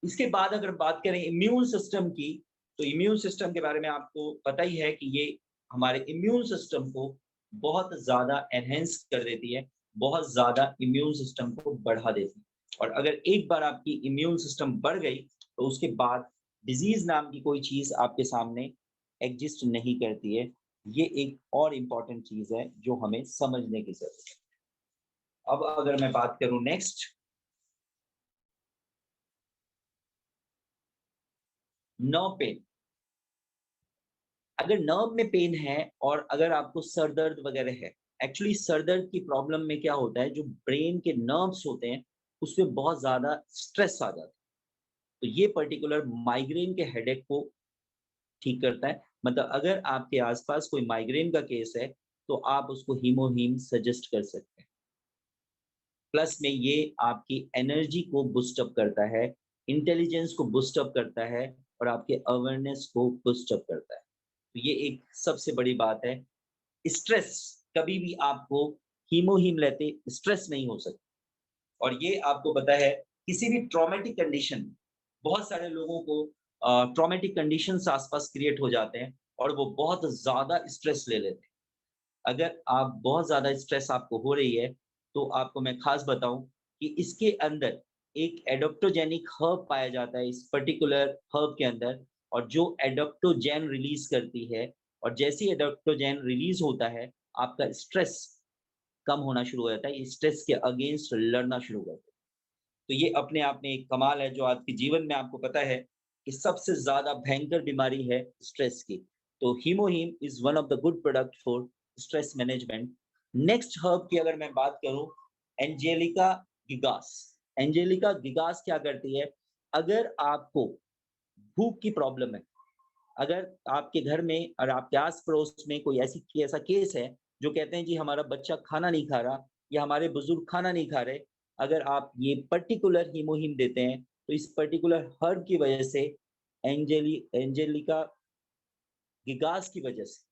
इसके बाद अगर बात करें इम्यून सिस्टम की, तो इम्यून सिस्टम के बारे में आपको पता ही है कि ये हमारे इम्यून सिस्टम को बहुत ज़्यादा एनहांस कर देती है, बहुत ज़्यादा इम्यून सिस्टम को बढ़ा देती है। और अगर एक बार आपकी इम्यून सिस्टम बढ़ गई, तो उसके बाद डिज़ीज़ नाम की कोई चीज़ आपके सामने एग्ज़िस्ट नहीं करती है। ये एक और इम्पोर्टेंट चीज़ है जो हमें समझने की ज़रूरत है। अब अगर मैं बात करूँ नेक्स्ट, नर्व पेन। अगर नर्व में पेन है और अगर आपको सर दर्द वगैरह है, एक्चुअली सर दर्द की प्रॉब्लम में क्या होता है, जो ब्रेन के नर्व्स होते हैं, उसमें बहुत ज़्यादा स्ट्रेस आ जाता है। तो ये पर्टिकुलर माइग्रेन के हेडेक को ठीक करता है। मतलब अगर आपके आस-पास कोई माइग्रेन का केस है, तो आप उसको हीमोहिम सजेस्ट कर सकते हैं। प्लस में ये आपकी एनर्जी को बूस्ट अप करता है, इंटेलिजेंस को बूस्ट अप करता है और आपके अवेयरनेस को बूस्ट अप करता है। तो ये एक सबसे बड़ी बात है। स्ट्रेस कभी भी आपको हीमोहिम लेते स्ट्रेस नहीं हो सकता। और ये आपको पता है, किसी भी ट्रॉमेटिक कंडीशन, बहुत सारे लोगों को ट्रॉमेटिक कंडीशंस आसपास क्रिएट हो जाते हैं और वो बहुत ज़्यादा स्ट्रेस ले लेते हैं। अगर आप बहुत ज़्यादा स्ट्रेस आपको हो रही है, तो आपको मैं ख़ास बताऊँ कि इसके अंदर एक एडाप्टोजेनिक हर्ब पाया जाता है इस पर्टिकुलर हर्ब के अंदर, और जो एडाप्टोजेन रिलीज़ करती है, और जैसे ही एडाप्टोजेन रिलीज़ होता है, आपका स्ट्रेस कम होना शुरू हो जाता है, स्ट्रेस के अगेंस्ट लड़ना शुरू कर देता है। तो ये अपने आप में एक कमाल है, जो आज के जीवन में आपको पता है कि सबसे ज़्यादा भयंकर बीमारी है स्ट्रेस की। तो Hemohim is one of the good product for stress management. Next herb की अगर मैं बात करूँ, एंजेलिका गिगास। एंजेलिका गिगास क्या करती है, अगर आपको भूख की प्रॉब्लम है, अगर आपके घर में और आपके आस-पड़ोस में कोई ऐसा केस है, जो कहते हैं जी हमारा बच्चा खाना नहीं खा रहा या हमारे बुजुर्ग खाना नहीं खा रहे, अगर आप ये पर्टिकुलर हीमोहिम देते हैं, तो इस पर्टिकुलर हर्ब की वजह से एंजेलिका गिगास की वजह से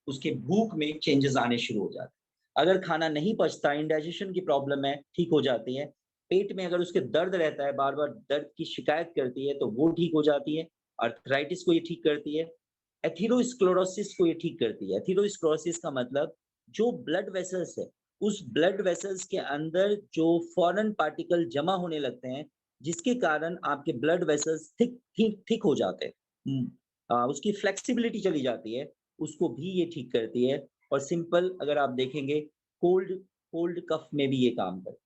उसके भूख में चेंजेस आने शुरू हो जाते हैं। अगर खाना नहीं पचता, इंडाइजेशन की प्रॉब्लम है, ठीक हो जाती है। पेट में अगर उसके दर्द रहता है, बार-बार दर्द की शिकायत करती है, तो वो ठीक हो जाती है। आर्थराइटिस को ये ठीक करती है। एथेरोस्क्लेरोसिस को ये ठीक करती है। एथेरोस्क्लेरोसिस का मतलब जो ब्लड वेसल्स है, उस ब्लड वेसल्स के अंदर जो फॉरेन पार्टिकल जमा होने लगते हैं, जिसके कारण आपके ब्लड वेसल्स थिक हो जाते हैं। उसकी फ्लेक्सिबिलिटी चली जाती है, उसको भी ये ठीक करती है। और सिंपल अगर आप देखेंगे, कोल्ड कोल्ड कफ में भी ये काम करती है।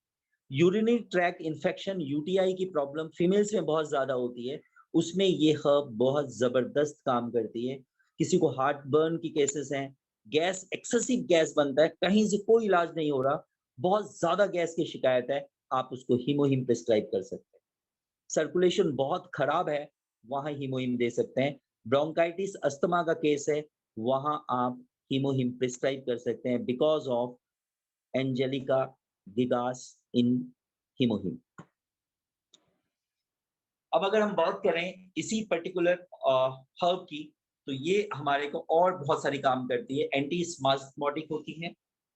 यूरिनरी ट्रैक्ट इन्फेक्शन, यूटीआई की प्रॉब्लम फीमेल्स में बहुत ज़्यादा होती है, उसमें ये हर्ब बहुत ज़बरदस्त काम करती है। किसी को हार्ट बर्न की केसेस हैं, गैस एक्सेसिव गैस बनता है, कहीं से कोई इलाज नहीं हो रहा, बहुत ज़्यादा गैस की शिकायत है, आप उसको हीमोहिम प्रिस्क्राइब कर सकते हैं। सर्कुलेशन बहुत खराब है, वहाँ हीमोहिम दे सकते हैं। ब्रोंकाइटिस, अस्थमा का केस है, वहाँ आप हीमोहिम प्रिस्क्राइब कर सकते हैं बिकॉज़ ऑफ एंजेलिका गिगास इन हीमोहिम। अब अगर हम बात करें इसी पर्टिकुलर हर्ब की, तो ये हमारे को और बहुत सारी काम करती है। एंटी स्पाज़्मोटिक होती है,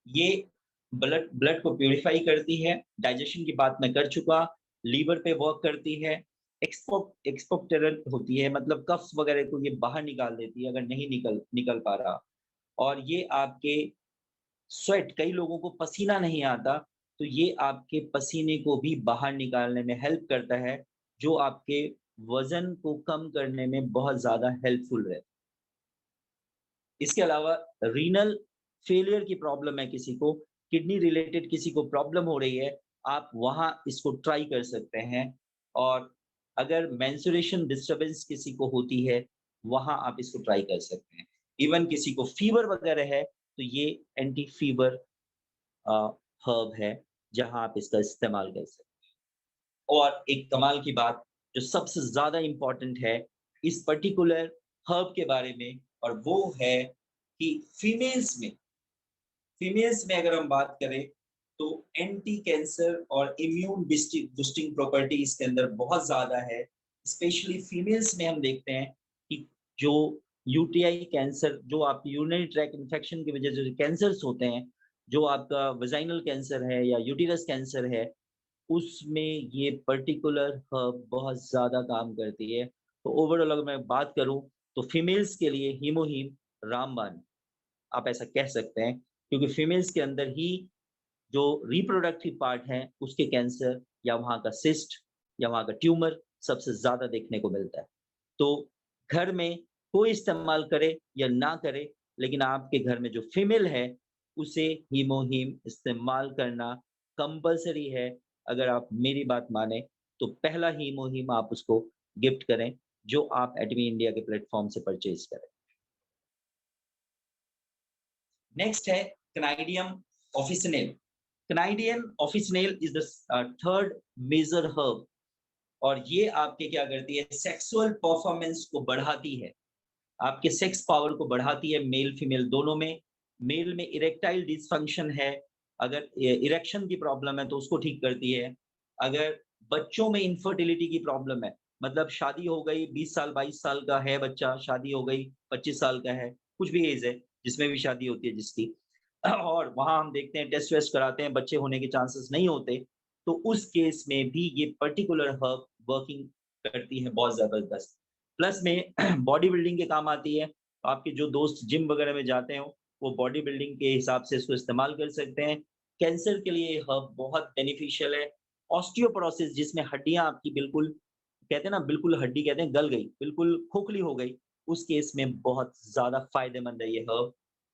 ये ब्लड ब्लड को प्यूरिफाई करती है, डाइजेशन की बात मैं कर चुका, लीवर पे वर्क करती है, एक्सपोक्टोरेंट होती है, मतलब कफ्स वगैरह को ये बाहर निकाल देती है अगर नहीं निकल निकल पा रहा। और ये आपके स्वेट, कई लोगों को पसीना नहीं आता, तो ये आपके पसीने को भी बाहर निकालने में हेल्प करता है, जो आपके वज़न को कम करने में बहुत ज़्यादा हेल्पफुल है। इसके अलावा रीनल फेलियर की प्रॉब्लम है किसी को, किडनी रिलेटेड किसी को प्रॉब्लम हो रही है, आप वहाँ इसको ट्राई कर सकते हैं। और अगर मेंस्ट्रुएशन डिस्टर्बेंस किसी को होती है, वहाँ आप इसको ट्राई कर सकते हैं। इवन किसी को फीवर वगैरह है, तो ये एंटी फीवर अ, हर्ब है, जहाँ आप इसका इस्तेमाल कर सकते हैं। और एक कमाल की बात, जो सबसे ज़्यादा इम्पोर्टेंट है इस पर्टिकुलर हर्ब के बारे में, और वो है कि फीमेल्स में अगर हम बात करें तो एंटी कैंसर और इम्यून बूस्टिंग प्रॉपर्टी इसके अंदर बहुत ज्यादा है। स्पेशली फीमेल्स में हम देखते हैं कि जो यूटीआई कैंसर, जो आपकी यूरिनरी ट्रैक इन्फेक्शन की वजह से कैंसर्स होते हैं, जो आपका वेजाइनल कैंसर है या यूटेरस कैंसर है, उसमें ये पर्टिकुलर हर्ब बहुत ज़्यादा काम करती है। तो ओवरऑल अगर मैं बात करूँ तो फीमेल्स के लिए हीमोहीम रामबाण, आप ऐसा कह सकते हैं, क्योंकि फीमेल्स के अंदर ही जो रिप्रोडक्टिव पार्ट है उसके कैंसर या वहाँ का सिस्ट या वहाँ का ट्यूमर सबसे ज़्यादा देखने को मिलता है। तो घर में कोई इस्तेमाल करे या ना करे, लेकिन आपके घर में जो फीमेल है उसे हीमोहीम इस्तेमाल करना कंपल्सरी है। अगर आप मेरी बात माने तो पहला हीमोहीम आप उसको गिफ्ट करें, जो आप एटमी इंडिया के प्लेटफॉर्म से परचेज करें। नेक्स्ट है cnidium officinale. Cnidium officinale is the third major herb, और ये आपके क्या करती है, सेक्सुअल परफॉर्मेंस को बढ़ाती है, आपके सेक्स पावर को बढ़ाती है मेल फीमेल दोनों में। मेल में इरेक्टाइल डिसफंक्शन है, अगर इरेक्शन की प्रॉब्लम है तो उसको ठीक करती है। अगर बच्चों में इनफर्टिलिटी की प्रॉब्लम है, मतलब शादी हो गई, 20 साल 22 साल का है बच्चा, शादी हो गई 25 साल का है, कुछ भी एज है जिसमें भी शादी होती है जिसकी, और वहां हम देखते हैं टेस्ट वेस्ट कराते हैं, बच्चे होने के चांसेस नहीं होते, तो उस केस में भी ये पर्टिकुलर हर्ब वर्किंग करती है बहुत जबरदस्त। प्लस में बॉडी बिल्डिंग के काम आती है, तो आपके जो दोस्त जिम वगैरह में जाते हो वो बॉडी बिल्डिंग के हिसाब से इसको इस्तेमाल कर सकते हैं। कैंसर के लिए ये हर्ब बहुत बेनिफिशियल है। ऑस्टियोपोरोसिस, जिसमें हड्डियां आपकी बिल्कुल, कहते हैं ना, बिल्कुल हड्डी कहते हैं गल गई, बिल्कुल खोखली हो गई, उस केस में बहुत ज्यादा फायदेमंद है ये हर्ब।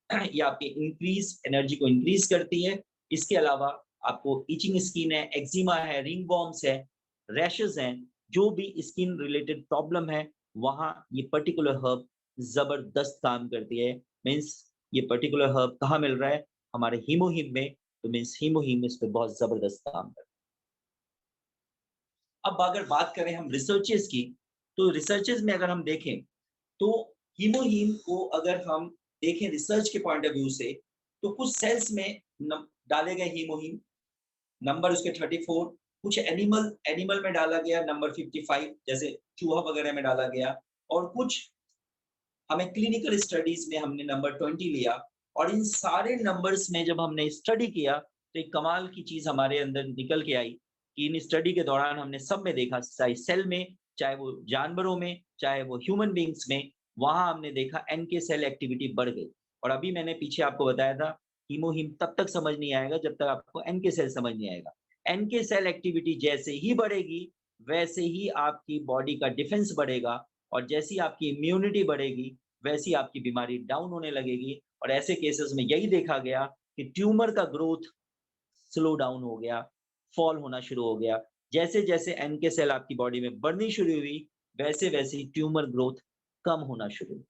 ये आपके इंक्रीज एनर्जी को इंक्रीज करती है। इसके अलावा आपको इचिंग स्किन है, एक्जिमा है, रिंग वॉर्म्स है, रैशेस हैं, जो भी स्किन रिलेटेड प्रॉब्लम है, वहाँ ये पर्टिकुलर हर्ब जबरदस्त काम करती है। मीन्स ये पर्टिकुलर हर्ब कहाँ मिल रहा है, हमारे हीमोहिम में, तो मीन्स हीमोहिम इस पे बहुत जबरदस्त काम करता है। अब अगर बात करें हम रिसर्चेस की, तो रिसर्चेस में अगर हम देखें तो हीमोहीम को अगर हम देखें रिसर्च के पॉइंट ऑफ व्यू से, तो कुछ सेल्स में डाले गए हीमोहीम, नंबर उसके 34, कुछ एनिमल एनिमल में डाला गया नंबर 55, जैसे चूहा वगैरह में डाला गया, और कुछ हमें क्लिनिकल स्टडीज में हमने नंबर 20 लिया। और इन सारे नंबर्स में जब हमने स्टडी किया तो एक कमाल की चीज हमारे अंदर निकल के आई कि इन स्टडी के दौरान हमने सब में देखा, चाहे सेल में, चाहे वो जानवरों में, चाहे वो ह्यूमन बींग्स में, वहां हमने देखा एनके सेल एक्टिविटी बढ़ गई। और अभी मैंने पीछे आपको बताया था हीमोहीम तब तक समझ नहीं आएगा जब तक आपको एनके सेल समझ नहीं आएगा। एनके सेल एक्टिविटी जैसे ही बढ़ेगी वैसे ही आपकी बॉडी का डिफेंस बढ़ेगा, और जैसी आपकी इम्यूनिटी बढ़ेगी वैसी आपकी बीमारी डाउन होने लगेगी। और ऐसे केसेस में यही देखा गया कि ट्यूमर का ग्रोथ स्लो डाउन हो गया, फॉल होना शुरू हो गया। जैसे-जैसे एनके सेल आपकी बॉडी में बढ़नी शुरू हुई, वैसे-वैसे ही ट्यूमर ग्रोथ कम होना शुरू हुई।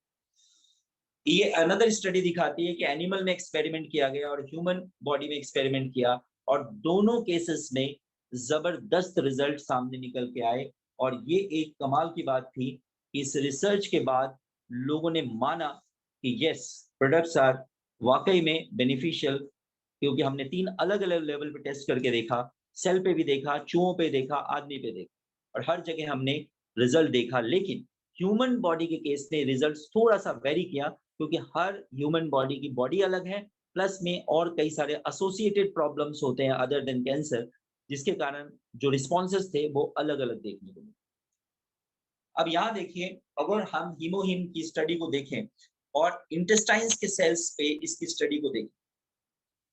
ये अनदर स्टडी दिखाती है कि एनिमल में एक्सपेरिमेंट किया गया और ह्यूमन बॉडी में एक्सपेरिमेंट किया, और दोनों केसेस में जबरदस्त रिजल्ट सामने निकल के आए। और ये एक कमाल की बात थी कि इस रिसर्च के बाद लोगों ने माना कि यस, प्रोडक्ट्स आर वाकई में बेनिफिशियल, क्योंकि हमने 3 अलग-अलग लेवल पे टेस्ट करके देखा, सेल पे भी देखा, चूहों पे देखा, आदमी पे देखा, और हर जगह हमने रिजल्ट देखा। लेकिन ह्यूमन बॉडी के केस में रिजल्ट्स थोड़ा-सा वेरी किया, क्योंकि हर ह्यूमन बॉडी की बॉडी अलग है, प्लस में और कई सारे एसोसिएटेड प्रॉब्लम्स होते हैं अदर देन कैंसर, जिसके कारण जो रिस्पॉन्सेज़ थे वो अलग-अलग देखने को मिले। अब यहाँ देखिए, अगर हम हीमोहिम की स्टडी को देखें और इंटेस्टाइन्स के सेल्स पे इसकी स्टडी को देखें,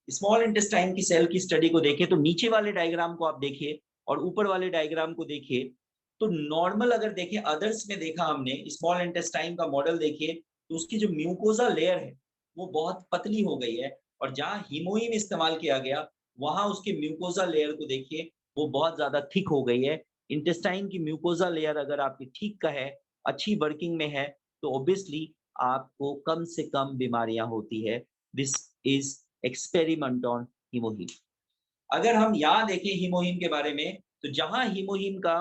स्मॉल इंटेस्टाइन की सेल की स्टडी को देखें, तो नीचे वाले डायग्राम को आप देखिए और ऊपर वाले डायग्राम को देखिए, तो नॉर्मल अगर देखें, अदर्स में देखा हमने, स्मॉल इंटेस्टाइन का मॉडल देखिए, तो उसकी जो म्यूकोसा लेयर है वो बहुत पतली हो गई है, और जहाँ हीमोहिम इस्तेमाल किया गया वहां उसके म्यूकोसा लेयर को देखिए, वो बहुत ज्यादा थिक हो गई है। इंटेस्टाइन की म्यूकोसा लेयर अगर आपकी ठीक का है, अच्छी वर्किंग में है, तो ऑब्वियसली आपको कम से कम बीमारियां होती है। This is experiment on Hemohim. अगर हम यहाँ देखें हीमोहीम के बारे में, तो जहां हीमोहीम का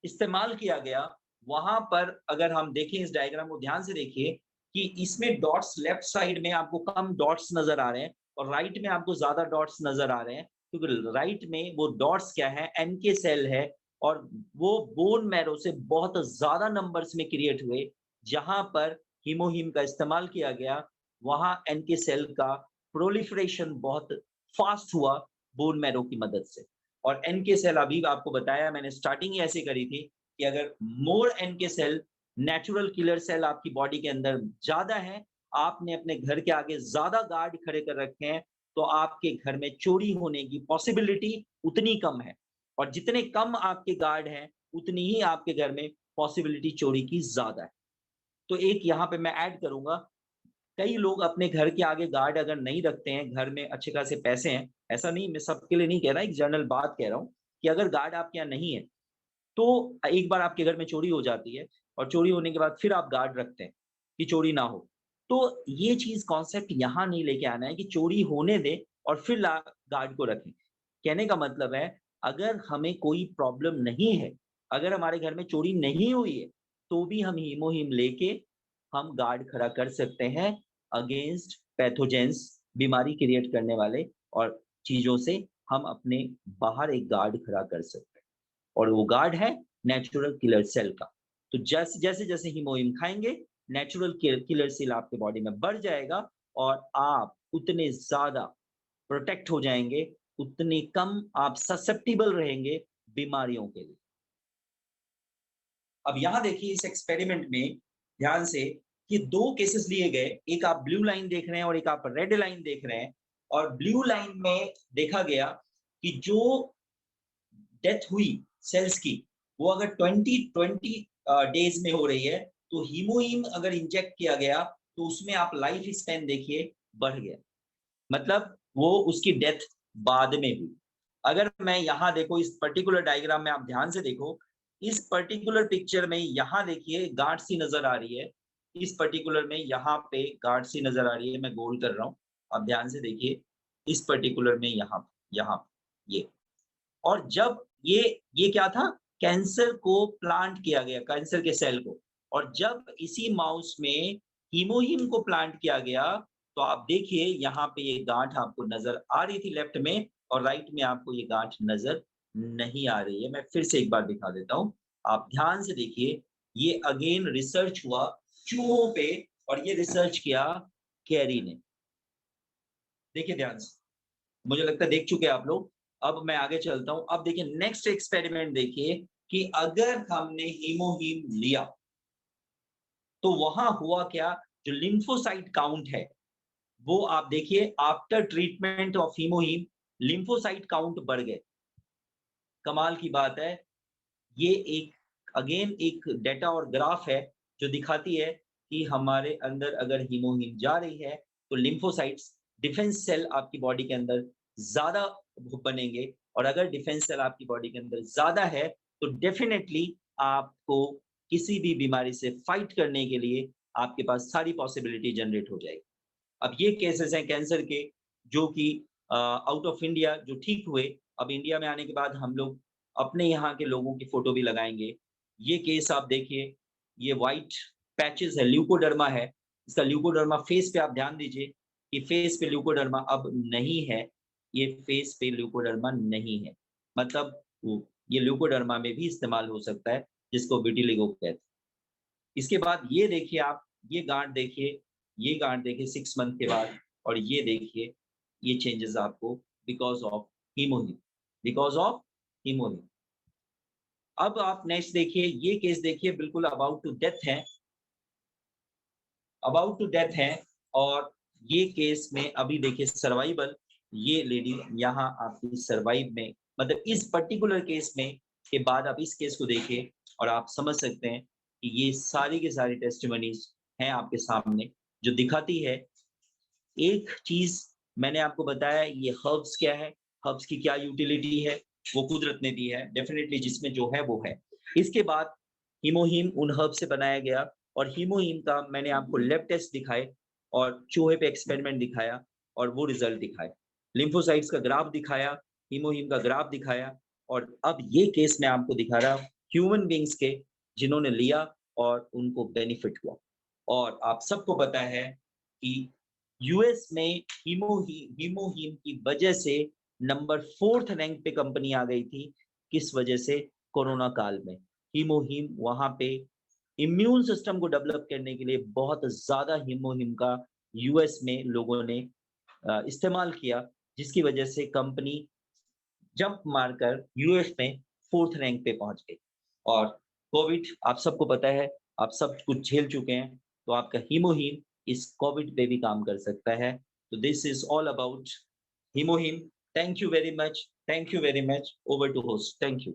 इस्तेमाल किया गया, वहां पर अगर हम देखें, इस डायग्राम को ध्यान से देखिए कि इसमें डॉट्स लेफ्ट साइड में आपको कम डॉट्स नजर आ रहे हैं और राइट में आपको ज्यादा डॉट्स नजर आ रहे हैं, क्योंकि राइट में वो डॉट्स क्या है, एनके सेल है और वो बोन मैरो से बहुत ज्यादा नंबर्स में क्रिएट हुए। जहां पर हीमोहीम का इस्तेमाल किया गया, वहां एनके सेल का प्रोलिफरेशन बहुत फास्ट हुआ बोन मैरो की मदद से। और एनके सेल अभी आपको बताया मैंने, स्टार्टिंग ही ऐसे करी थी कि अगर more NK cell, natural killer cell आपकी बॉडी के अंदर ज्यादा है, आपने अपने घर के आगे ज्यादा गार्ड खड़े कर रखे हैं, तो आपके घर में चोरी होने की पॉसिबिलिटी उतनी कम है। और जितने कम आपके गार्ड हैं, उतनी ही आपके घर में पॉसिबिलिटी चोरी की ज्यादा है। तो एक यहाँ पे मैं ऐड करूंगा, कई लोग अपने घर के आगे गार्ड अगर नहीं रखते हैं, घर में अच्छे खासे पैसे हैं, ऐसा नहीं, मैं सबके लिए नहीं कह रहा, एक जनरल बात कह रहा हूँ कि अगर गार्ड आपके यहाँ नहीं है, तो एक बार आपके घर में चोरी हो जाती है और चोरी होने के बाद फिर आप गार्ड रखते हैं कि चोरी ना हो। तो ये चीज कॉन्सेप्ट यहाँ नहीं लेके आना है कि चोरी होने दे और फिर गार्ड को रखें। कहने का मतलब है, अगर हमें कोई प्रॉब्लम नहीं है, अगर हमारे घर में चोरी नहीं हुई है, तो भी हम हीमोहीम लेके हम गार्ड खड़ा कर सकते हैं अगेंस्ट पैथोजेंस, बीमारी क्रिएट करने वाले और चीजों से हम अपने बाहर एक गार्ड खड़ा कर सकते हैं। और वो गार्ड है नेचुरल किलर सेल का। तो जैसे जैसे जैसे हीमोहिम खाएंगे, नेचुरल किलर सेल आपके बॉडी में बढ़ जाएगा और आप उतने ज्यादा प्रोटेक्ट हो जाएंगे, उतने कम आप ससेप्टिबल रहेंगे बीमारियों के लिए। अब यहां देखिए इस एक्सपेरिमेंट में ध्यान से कि दो केसेस लिए गए, एक आप ब्लू लाइन देख रहे हैं और एक आप रेड लाइन देख रहे हैं। और ब्लू लाइन में देखा गया कि जो डेथ हुई सेल्स की, वो अगर 20 डेज में हो रही है, तो हीमोहीम अगर इंजेक्ट किया गया तो उसमें आप लाइफ स्पैन देखिए बढ़ गया, मतलब वो उसकी डेथ बाद में हुई। अगर मैं यहाँ देखो इस पर्टिकुलर डायग्राम में आप ध्यान से देखो, इस पर्टिकुलर पिक्चर में यहाँ देखिए गांठ सी नजर आ रही है, इस पर्टिकुलर में यहाँ पे गांठ सी नजर आ रही है, मैं गोल कर रहा हूँ, आप ध्यान से देखिए इस पर्टिकुलर में यहाँ ये। और जब ये क्या था, कैंसर को प्लांट किया गया, कैंसर के सेल को। और जब इसी माउस में हीमोहीम को प्लांट किया गया, तो आप देखिए यहाँ पे ये गांठ आपको नजर आ रही थी लेफ्ट में, और राइट में आपको ये गांठ नजर नहीं आ रही है। मैं फिर से एक बार दिखा देता हूँ, आप ध्यान से देखिए। ये अगेन रिसर्च हुआ चूहों पे, और ये रिसर्च किया कैरी ने। देखिए ध्यान से, मुझे लगता है देख चुके हैं आप लोग। अब मैं आगे चलता हूं। अब देखिए नेक्स्ट एक्सपेरिमेंट देखिए कि अगर हमने हीमोहीम लिया तो वहां हुआ क्या, जो लिम्फोसाइट काउंट है वो आप देखिए after treatment of Hemohim lymphocyte count बढ़ गए। कमाल की बात है, ये एक अगेन एक डेटा और ग्राफ है जो दिखाती है कि हमारे अंदर अगर हीमोहीम जा रही है तो लिम्फोसाइट्स, डिफेंस सेल आपकी बॉडी के अंदर ज्यादा बनेंगे। और अगर डिफेंस सेल आपकी बॉडी के अंदर ज्यादा है तो डेफिनेटली आपको किसी भी बीमारी से फाइट करने के लिए आपके पास सारी पॉसिबिलिटी जनरेट हो जाएगी। अब ये केसेस हैं कैंसर के जो कि आउट ऑफ इंडिया जो ठीक हुए। अब इंडिया में आने के बाद हम लोग अपने यहाँ के लोगों की फोटो भी लगाएंगे। ये केस आप देखिए, ये व्हाइट पैचेस है, ल्यूकोडर्मा है। इसका ल्यूकोडर्मा फेस पे आप ध्यान दीजिए कि फेस पे ल्यूकोडर्मा अब नहीं है, ये फेस पे ल्यूकोडर्मा नहीं है, मतलब ये ल्यूकोडर्मा में भी इस्तेमाल हो सकता है, जिसको विटिलिगो कहते हैं। इसके बाद ये देखिए आप, ये गांठ देखिए, ये गांठ देखिए 6 मंथ के बाद, और ये देखिए ये चेंजेस आपको बिकॉज ऑफ हीमोहीम, बिकॉज ऑफ हीमोहीम। अब आप नेक्स्ट देखिए, ये केस देखिए बिल्कुल अबाउट टू डेथ है, अबाउट टू डेथ है। और ये केस में अभी देखिए सर्वाइवल, ये लेडी यहाँ आपकी सर्वाइव में, मतलब इस पर्टिकुलर केस में के बाद आप इस केस को देखिए और आप समझ सकते हैं कि ये सारी की सारी टेस्टिमनीज हैं आपके सामने, जो दिखाती है एक चीज। मैंने आपको बताया ये हर्ब्स क्या है, हर्ब्स की क्या यूटिलिटी है, वो कुदरत ने दी है डेफिनेटली, जिसमें जो है वो है। इसके बाद हीमोहीम उन हर्ब से बनाया गया, और हीमोहीम का मैंने आपको लैब टेस्ट दिखाए और चूहे पे एक्सपेरिमेंट दिखाया और वो रिजल्ट दिखाए, लिम्फोसाइट्स का ग्राफ दिखाया, हीमोहीम का ग्राफ दिखाया। और अब ये केस मैं आपको दिखा रहा हूँ ह्यूमन बींग्स के, जिन्होंने लिया और उनको बेनिफिट हुआ। और आप सबको पता है कि यूएस में हीमोहीम की वजह से नंबर 4th रैंक पे कंपनी आ गई थी। किस वजह से? कोरोना काल में। हीमोहीम वहाँ पे इम्यून सिस्टम को डेवलप करने के लिए बहुत ज़्यादा हीमोहीम का यूएस में लोगों ने इस्तेमाल किया, जिसकी वजह से कंपनी जंप मारकर यूएस में 4th रैंक पे पहुंच गई। और कोविड आप सबको पता है, आप सब कुछ झेल चुके हैं, तो आपका हीमोहीम इस कोविड पे भी काम कर सकता है। तो this is all about Hemohim. Thank you very much. Thank you very much. Over to host. Thank you.